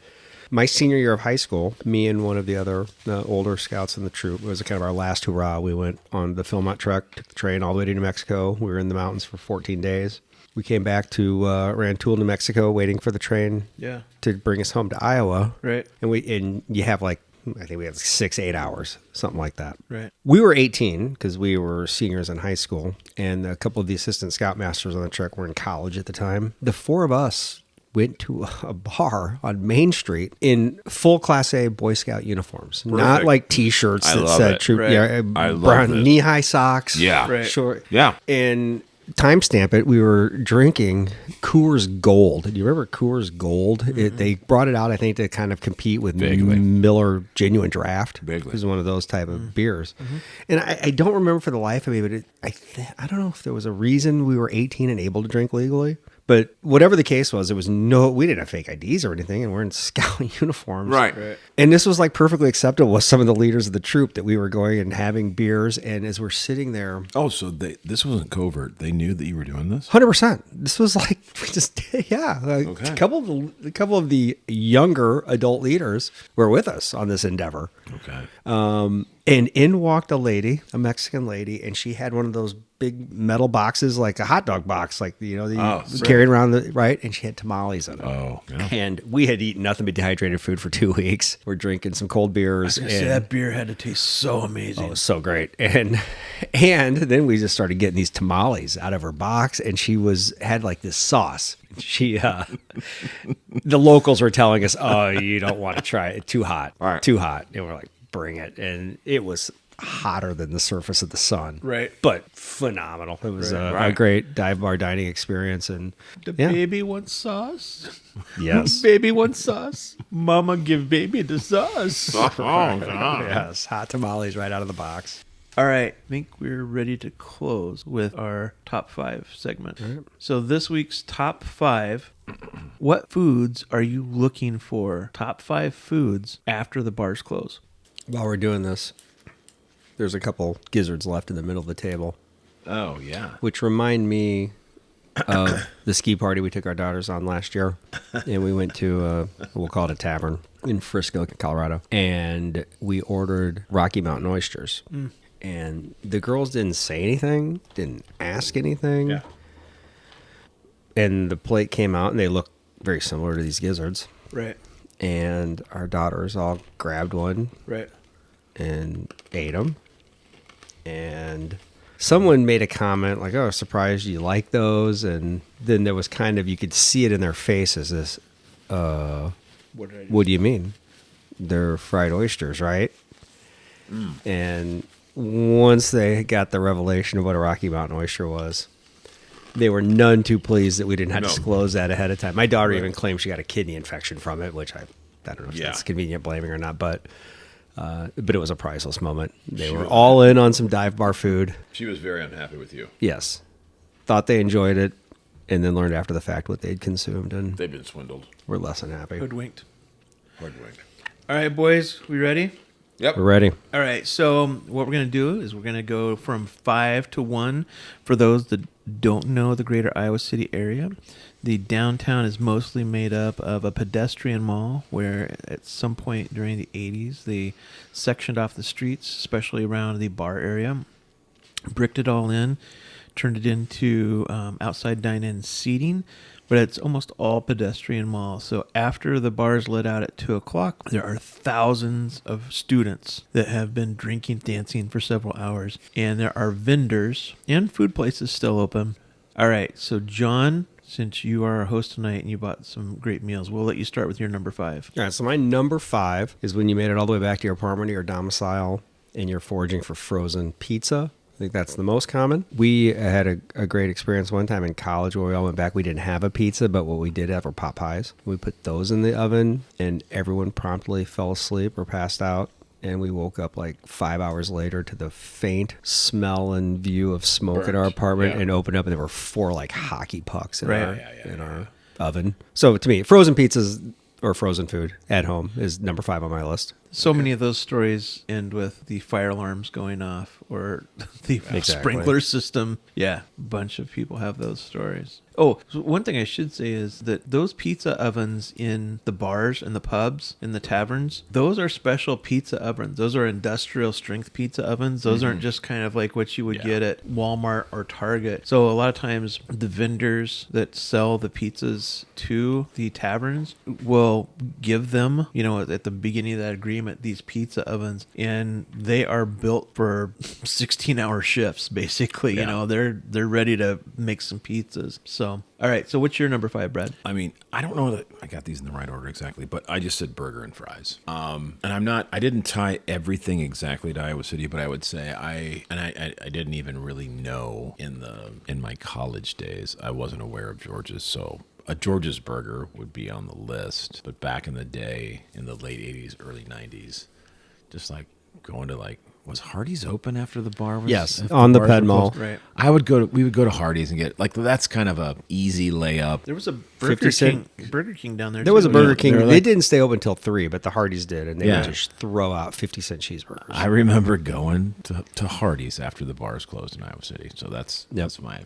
my senior year of high school, me and one of the other older scouts in the troop, it was kind of our last hurrah. We went on the Philmont truck, took the train all the way to New Mexico. We were in the mountains for 14 days. We came back to Rantoul, New Mexico, waiting for the train Yeah. to bring us home to Iowa. Right. And you have like, I think we had 6-8 hours, something like that. Right. We were 18 because we were seniors in high school, and a couple of the assistant scoutmasters on the truck were in college at the time. The four of us went to a bar on Main Street in full Class A Boy Scout uniforms, not like T-shirts I that love said it. troop, Right. yeah, I love brown this. knee-high socks, Yeah. Right. short, Yeah. and timestamp it. We were drinking Coors Gold. Do you remember Coors Gold? They brought it out, I think, to kind of compete with Vaguely. Miller Genuine Draft. Vaguely. It was one of those type of beers. And I don't remember for the life of me, but I don't know if there was a reason we were 18 and able to drink legally. But whatever the case was, we didn't have fake IDs or anything, and we're in scout uniforms. Right. And this was like perfectly acceptable with some of the leaders of the troop that we were going and having beers. And as we're sitting there, Oh, so this wasn't covert. They knew that you were doing this? 100%. This was like we just yeah. Okay. A couple of the younger adult leaders were with us on this endeavor. Okay. And in walked a lady, a Mexican lady, and she had one of those big metal boxes, like a hot dog box, like that you carried around right. And she had tamales in it. Oh, yeah. And we had eaten nothing but dehydrated food for 2 weeks. We're drinking some cold beers. I say that beer had to taste so amazing. Oh, it was so great. And then we just started getting these tamales out of her box, and she had like this sauce. She the locals were telling us, "Oh, you don't want to try it. Too hot. All right. Too hot." And we're like, "Bring it." And it was hotter than the surface of the sun. Right. But phenomenal. It was a Right. great dive bar dining experience. And The yeah. baby wants sauce. Yes. Baby wants sauce. Mama give baby the sauce. Yes. Hot tamales right out of the box. All right, I think we're ready to close with our top 5 segment. So this week's top 5, what foods are you looking for? Top 5 foods after the bars close. While we're doing this, there's a couple gizzards left in the middle of the table, Oh, yeah. which remind me of the ski party we took our daughters on last year. And we went to, we'll call it a tavern in Frisco, Colorado. And we ordered Rocky Mountain oysters. And the girls didn't say anything, didn't ask anything. Yeah. And the plate came out, and they looked very similar to these gizzards. Right, And our daughters all grabbed one right. and ate them. And someone made a comment like, "Oh, surprised you like those." And then there was kind of, you could see it in their faces, this, What did I do? "What do you mean? They're fried oysters, right?" And once they got the revelation of what a Rocky Mountain oyster was, they were none too pleased that we didn't have to disclose that ahead of time. My daughter even claimed she got a kidney infection from it, which I don't know if that's convenient blaming or not, but it was a priceless moment. They were all in on some dive bar food. She was very unhappy with you. Yes. Thought they enjoyed it, and then learned after the fact what they'd consumed, and They've been swindled. were less than happy. Hoodwinked. Hoodwinked. All right, boys, we ready? Yep. We're ready. All right, so what we're going to do is we're going to go from 5 to 1. For those that don't know the greater Iowa City area, the downtown is mostly made up of a pedestrian mall where at some point during the 80s they sectioned off the streets, especially around the bar area, bricked it all in, turned it into outside dine-in seating, but it's almost all pedestrian mall. So after the bars let out at 2 o'clock, there are thousands of students that have been drinking, dancing for several hours. And there are vendors and food places still open. All right, so John, since you are our host tonight and you bought some great meals, we'll let you start with your number 5. All right, so my number 5 is when you made it all the way back to your apartment or your domicile and you're foraging for frozen pizza. I think that's the most common. We had a great experience one time in college where we all went back. We didn't have a pizza, but what we did have were pot pies. We put those in the oven, and everyone promptly fell asleep or passed out. And we woke up like 5 hours later to the faint smell and view of smoke at our apartment and opened up, and there were 4 like hockey pucks in our oven. So to me, frozen pizzas or frozen food at home is number 5 on my list. So many of those stories end with the fire alarms going off or the sprinkler system. Yeah, a bunch of people have those stories. Oh, so one thing I should say is that those pizza ovens in the bars and the pubs and the taverns, those are special pizza ovens. Those are industrial strength pizza ovens. Those aren't just kind of like what you would get at Walmart or Target. So a lot of times the vendors that sell the pizzas to the taverns will give them, at the beginning of that agreement, these pizza ovens, and they are built for 16-hour shifts, basically. They're ready to make some pizzas. So, all right. So what's your number 5, Brad? I mean, I don't know that I got these in the right order exactly, but I just said burger and fries. And I didn't tie everything exactly to Iowa City, but I would say I didn't even really know in my college days. I wasn't aware of George's, so a George's burger would be on the list. But back in the day, in the late 80s, early 90s, just like going to was Hardee's open after the bar was? Yes, on the Ped Mall. Right. We would go to Hardee's and get, that's kind of a easy layup. There was a Burger King down there. There was a Burger King. They didn't stay open until 3, but the Hardee's did, and they would just throw out 50-cent cheeseburgers. I remember going to Hardee's after the bars closed in Iowa City. So that's my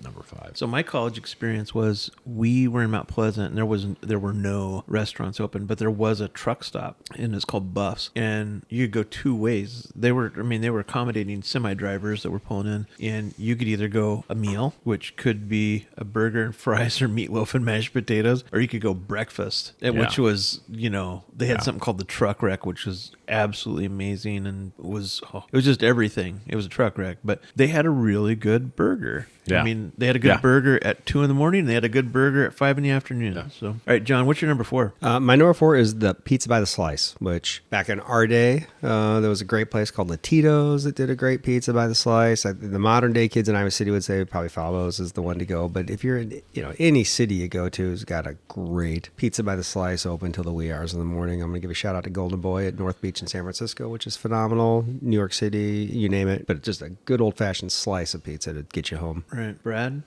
number 5. So my college experience was we were in Mount Pleasant, and there were no restaurants open, but there was a truck stop, and it's called Buff's, and you could go 2 ways. They were accommodating semi-drivers that were pulling in, and you could either go a meal, which could be a burger and fries or meatloaf and mashed potatoes, or you could go breakfast, which was, they had something called the truck wreck, which was absolutely amazing, and it was just everything. It was a truck wreck, but they had a really good burger. Yeah. I mean, they had a good burger at 2 a.m, and they had a good burger at 5 p.m. Yeah. So, all right, John, what's your number 4? My number 4 is the pizza by the slice, which back in our day, there was a great place called Tito's that did a great pizza by the slice. The modern day kids in Iowa City would say probably Follows is the one to go. But if you're in, any city you go to has got a great pizza by the slice open till the wee hours of the morning. I'm going to give a shout out to Golden Boy at North Beach in San Francisco, which is phenomenal. New York City, you name it. But just a good old fashioned slice of pizza to get you home. Right, Brad?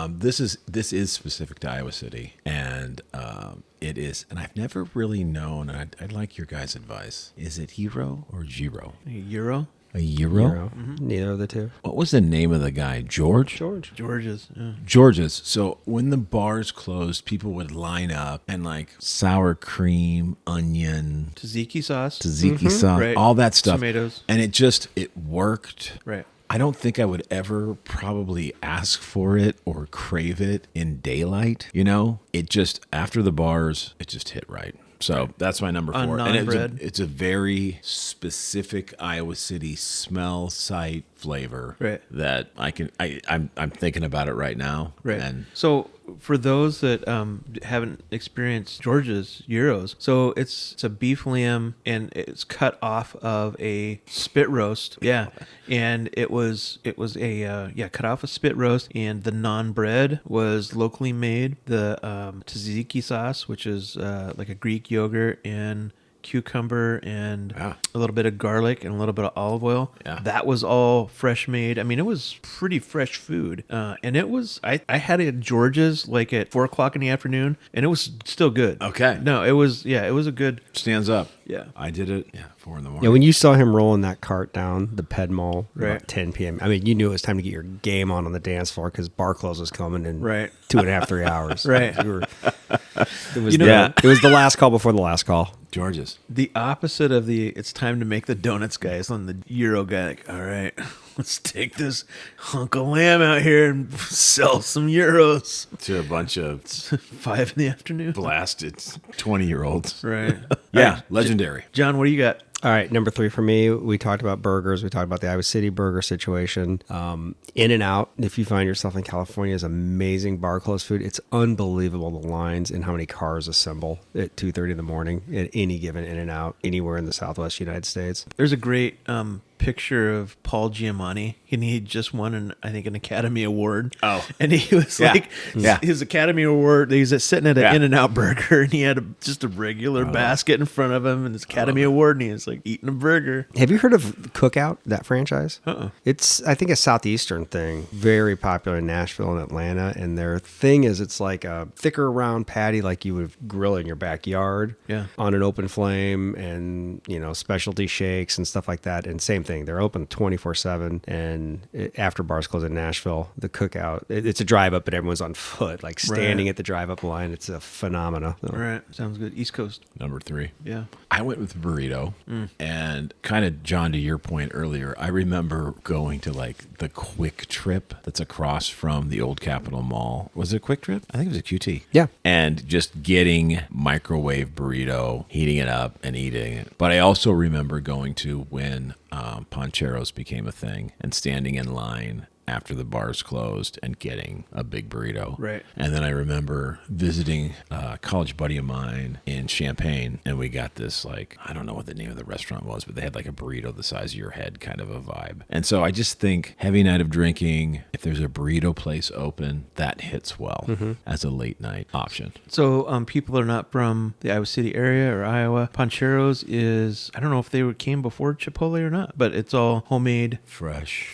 This is specific to Iowa City, and it is, and I've never really known, and I'd like your guys' advice. Is it Hero or Giro? A Euro? A Euro? Mm-hmm. Neither of the two. What was the name of the guy? George's. Yeah. George's. So when the bars closed, people would line up and sour cream, onion, tzatziki sauce, right. All that stuff. Tomatoes. And it worked. Right. I don't think I would ever probably ask for it or crave it in daylight. It just, after the bars, it just hit right. So that's my number 4. On non-bread. And it's a very specific Iowa City smell, sight, flavor that I'm thinking about it right now. Right. And so for those that haven't experienced George's Euros, so it's a beef lamb and it's cut off of a spit roast. Yeah. And it was cut off a spit roast, and the naan bread was locally made. The tzatziki sauce, which is like a Greek yogurt and cucumber and a little bit of garlic and a little bit of olive oil. Yeah. That was all fresh made. I mean, it was pretty fresh food. And it was, I had it at George's at 4 o'clock in the afternoon, and it was still good. Okay. No, it was a good. Stands up. Yeah. I did it 4 in the morning. Yeah, when you saw him rolling that cart down the Ped Mall right. about 10 p.m., I mean, you knew it was time to get your game on the dance floor because bar close was coming in right. 2.5, 3 hours. Right. It was the last call before the last call. George's. The opposite of it's time to make the donuts guys on the Euro guy. All right, let's take this hunk of lamb out here and sell some euros. To a bunch of 5 in the afternoon. blasted 20-year-olds. Right. Yeah, legendary. John, what do you got? All right, number 3 for me, we talked about burgers. We talked about the Iowa City burger situation. In-N-Out, if you find yourself in California, is amazing bar closed food. It's unbelievable the lines and how many cars assemble at 2:30 in the morning at any given In-N-Out anywhere in the Southwest United States. There's a great picture of Paul Giamatti, and he had just won an Academy Award. Oh. And he was his Academy Award, he was sitting at an In-N-Out burger, and he had just a regular basket in front of him and his Academy Award, and he was like eating a burger. Have you heard of Cookout, that franchise? Uh-uh. It's, I think, a Southeastern thing. Very popular in Nashville and Atlanta. And their thing is it's like a thicker round patty like you would grill in your backyard on an open flame, and, specialty shakes and stuff like that. And same thing. They're open 24/7. And after bars close in Nashville, the Cookout, it's a drive up, but everyone's on foot, like standing at the drive up line. It's a phenomena. So. Right. Sounds good. East Coast. Number 3. Yeah. I went with burrito. And kind of, John, to your point earlier, I remember going to like the Quick Trip that's across from the old Capitol Mall. Was it a Quick Trip? I think it was a QT. Yeah. And just getting microwave burrito, heating it up and eating it. But I also remember going to when Pancheros became a thing and standing in line after the bars closed and getting a big burrito. Right. And then I remember visiting a college buddy of mine in Champaign, and we got this, like, I don't know what the name of the restaurant was, but they had like a burrito the size of your head, kind of a vibe. And so I just think heavy night of drinking, if there's a burrito place open, that hits well as a late night option. So people that are not from the Iowa City area or Iowa, Pancheros is, I don't know if they came before Chipotle or not, but it's all homemade, fresh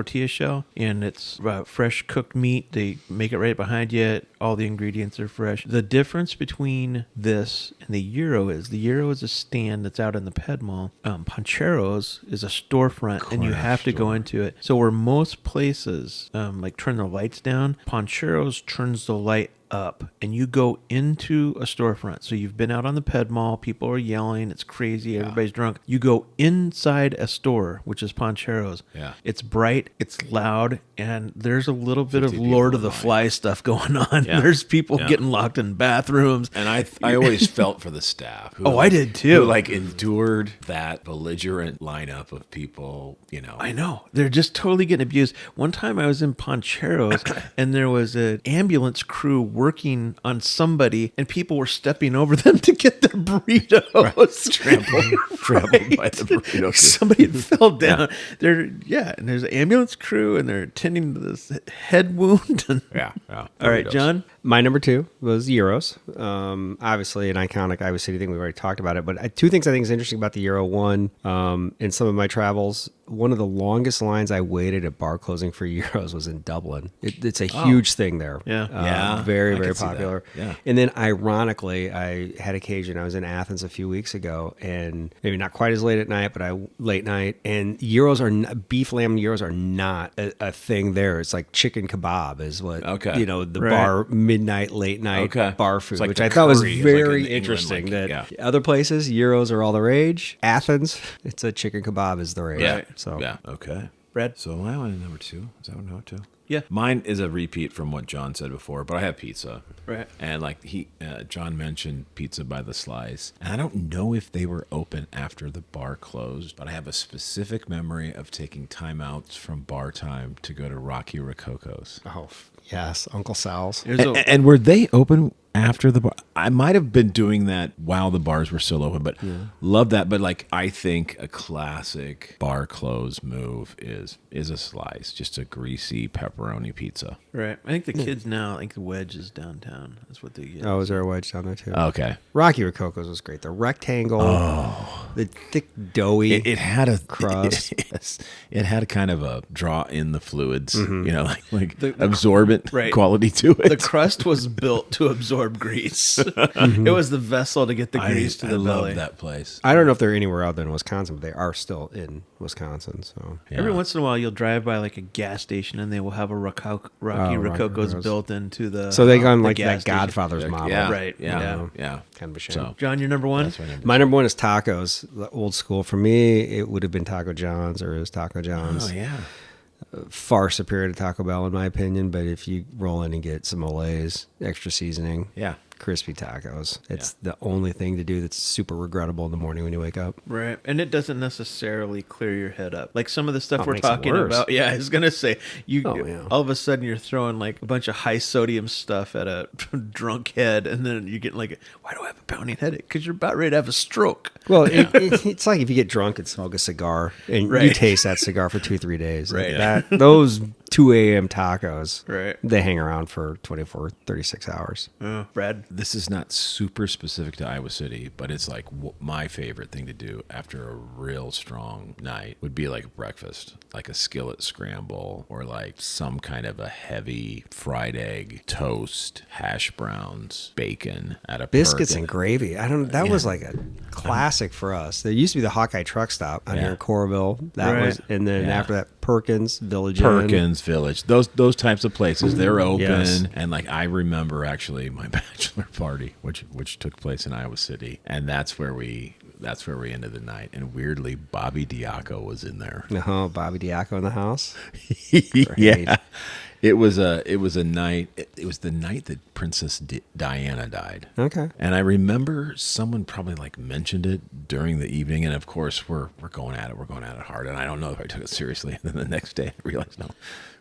tortilla shell, and it's fresh cooked meat. They make it right behind you. All the ingredients are fresh. The difference between this and the Euro is a stand that's out in the Ped Mall. Pancheros is a storefront, and you have to go into it. So where most places like turn the lights down, Pancheros turns the light up, and you go into a storefront. So you've been out on the Ped Mall, people are yelling, it's crazy, everybody's drunk. You go inside a store, which is Pancheros. Yeah. It's bright, it's loud, and there's a little bit of Lord of the Flies stuff going on. Yeah. There's people getting locked in bathrooms. And I always felt for the staff. Who, I did too. Who endured that belligerent lineup of people, I know. They're just totally getting abused. One time I was in Pancheros and there was an ambulance crew working on somebody, and people were stepping over them to get their burritos. Trampled by the burrito. Somebody had fell down. And there's an ambulance crew, and they're attending to this head wound. All right, John? My number 2 was Euros. Obviously, an iconic Iowa City thing. We've already talked about it. But 2 things I think is interesting about the Euro. One, in some of my travels, one of the longest lines I waited at bar closing for Euros was in Dublin. It's a huge thing there. Yeah. Very, I very could see popular. that. Yeah. And then, ironically, I had occasion. I was in Athens a few weeks ago, and maybe not quite as late at night, but late night. And beef lamb Euros are not a thing there. It's like chicken kebab is what, the bar midnight, late night bar food, like which I thought was curry is very like in interesting. England, Other places, Euros are all the rage. Athens, it's a chicken kebab is the rage. Yeah. So Yeah. Okay. Brad? So I went in number 2. Is that number 2? Yeah. Mine is a repeat from what John said before, but I have pizza. Right. And John mentioned pizza by the slice. And I don't know if they were open after the bar closed, but I have a specific memory of taking timeouts from bar time to go to Rocky Rococo's. Oh, yes, Uncle Sal's. And were they open after the bar? I might have been doing that while the bars were still open, but love that. But I think a classic bar close move is a slice, just a greasy pepperoni pizza. Right. I think the kids now, I think the wedge is downtown. That's what they get. Oh, is there a wedge down there too? Okay. Rocky Rococo's was great. The rectangle, the thick doughy. It had a crust. It had a kind of a draw in the fluids, like the absorbent right. quality to it. The crust was built to absorb absorb grease. It was the vessel to get the grease to the belly. I love that place. I don't know if they're anywhere out there in Wisconsin, but they are still in Wisconsin. So Yeah. Every once in a while, you'll drive by like a gas station, and they will have a Rocky Rococo's built into the. So they gone like gas that Godfather's model. Yeah, Right, Yeah. Kind of a shame. So John, your number one. that's my number. My number one is tacos, the old school. For me, it would have been Taco John's, or is Taco John's. Oh yeah. Far superior to Taco Bell in my opinion, but if you roll in and get some Olays, extra seasoning, Yeah. crispy tacos, it's the only thing to do that's super regrettable in the morning when you wake up. Right. And it doesn't necessarily clear your head up. Like some of the stuff Oh, it we're makes it talking worse. about. Yeah, I was going to say, Oh, yeah. all of a sudden you're throwing like a bunch of high sodium stuff at a drunk head, and then you get like, why do I have a pounding headache? Because you're about ready to have a stroke. Well, it's like if you get drunk and smoke a cigar and you Right. taste that cigar for 2-3 days. Like Right. those 2 a.m. tacos, Right. they hang around for 24, 36 hours. Brad? This is not super specific to Iowa City, but it's like my favorite thing to do after a real strong night would be like breakfast, like a skillet scramble or like some kind of a heavy fried egg, toast, hash browns, bacon at a Biscuits Perkin. and gravy. That was like a classic for us. There used to be the Hawkeye truck stop out here in Coralville. That Right. was, and then Yeah. after that, Perkins Village Inn. Perkins Village, those types of places, they're open. Yes. And like I remember actually my bachelor party, which took place in Iowa City, and that's where we ended the night. And weirdly, Bobby Diaco was in there. Oh, Bobby Diaco in the house. Yeah, it was a night. It was the night that Princess Diana died. Okay. And I remember someone probably like mentioned it during the evening, and of course we're going at it hard. And I don't know if I took it seriously. And then the next day I realized no,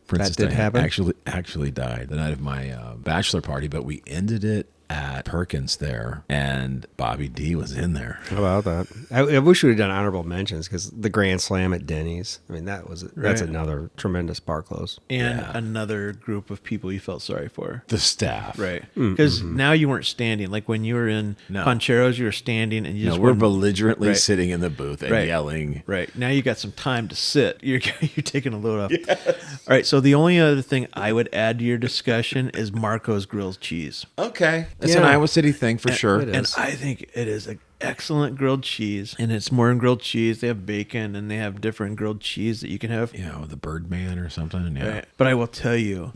Princess did Diana happen? actually died the night of my bachelor party. But we ended it at Perkins there, and Bobby D was in there. How about that? I wish we had done honorable mentions because the Grand Slam at Denny's. I mean, that's Right. another tremendous bar close. And Yeah. another group of people you felt sorry for. The staff, Right. Because now you weren't standing. Like when you were in No. Pancheros, you were standing and you No, just we're weren't- belligerently Right. sitting in the booth and Right. yelling. Right. Now you got some time to sit. You're taking a load off. All right. So the only other thing I would add to your discussion is Marco's grilled cheese. Okay, that's an Yeah. Iowa City thing for sure. it is. And I think it is an excellent grilled cheese. And it's more than grilled cheese. They have bacon and they have different grilled cheese that you can have. You know, the Birdman or something. Yeah. Right. But I will tell you,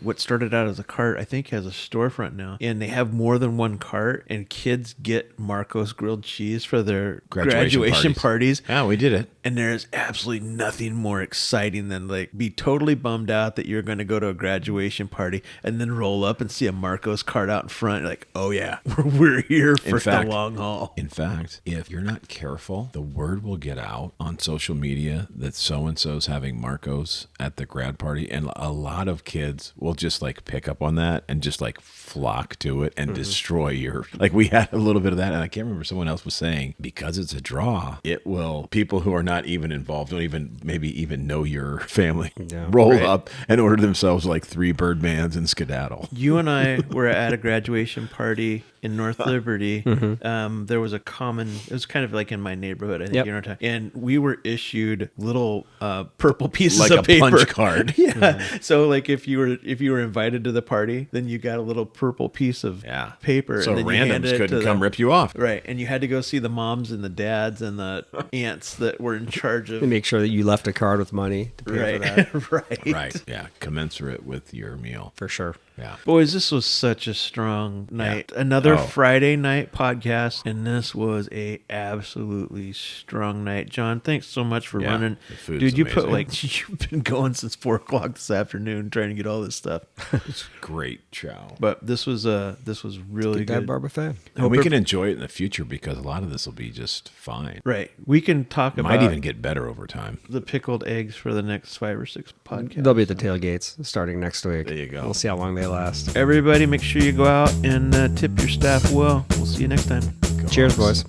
what started out as a cart, I think has a storefront now. And they have more than one cart, and kids get Marco's grilled cheese for their graduation parties. Yeah, we did it. And there's absolutely nothing more exciting than like be totally bummed out that you're going to go to a graduation party and then roll up and see a Marco's cart out in front. You're like, oh yeah, we're here for the long haul. In fact, if you're not careful, the word will get out on social media that so-and-so's having Marco's at the grad party. And a lot of kids will just like pick up on that and just like flock to it and destroy like we had a little bit of that. And I can't remember, someone else was saying, because it's a draw, it will, people who are not even involved, don't even maybe even know your family, roll up and order themselves like 3 Birdmans and skedaddle. You and I were at a graduation party in North Liberty. There was it was kind of like in my neighborhood, I think, Yep. you know, and we were issued little purple pieces Like of a paper. punch card. Yeah. So like if you were invited to the party, then you got a little purple piece of paper. So and then you handed randoms it couldn't to come rip you off. Right. And you had to go see the moms and the dads and the aunts that were in charge of. And make sure that you left a card with money to pay for that. Right. Right. Yeah. Commensurate with your meal. For sure. Yeah. Boys, this was such a strong night. Another Friday night podcast, and this was a absolutely strong night. John, thanks so much for running. the food's Dude, you put amazing. you've been going since 4:00 this afternoon trying to get all this stuff. It's great chow. But this was really Good good. bar buffet. And we can enjoy it in the future because a lot of this will be just fine. Right. We can talk It about might even get better over time. the pickled eggs for the next 5 or 6 podcasts. They'll be at the tailgates starting next week. There you go. We'll see how long they last. Everybody, make sure you go out and tip your staff well. We'll see you next time. Cheers, boys.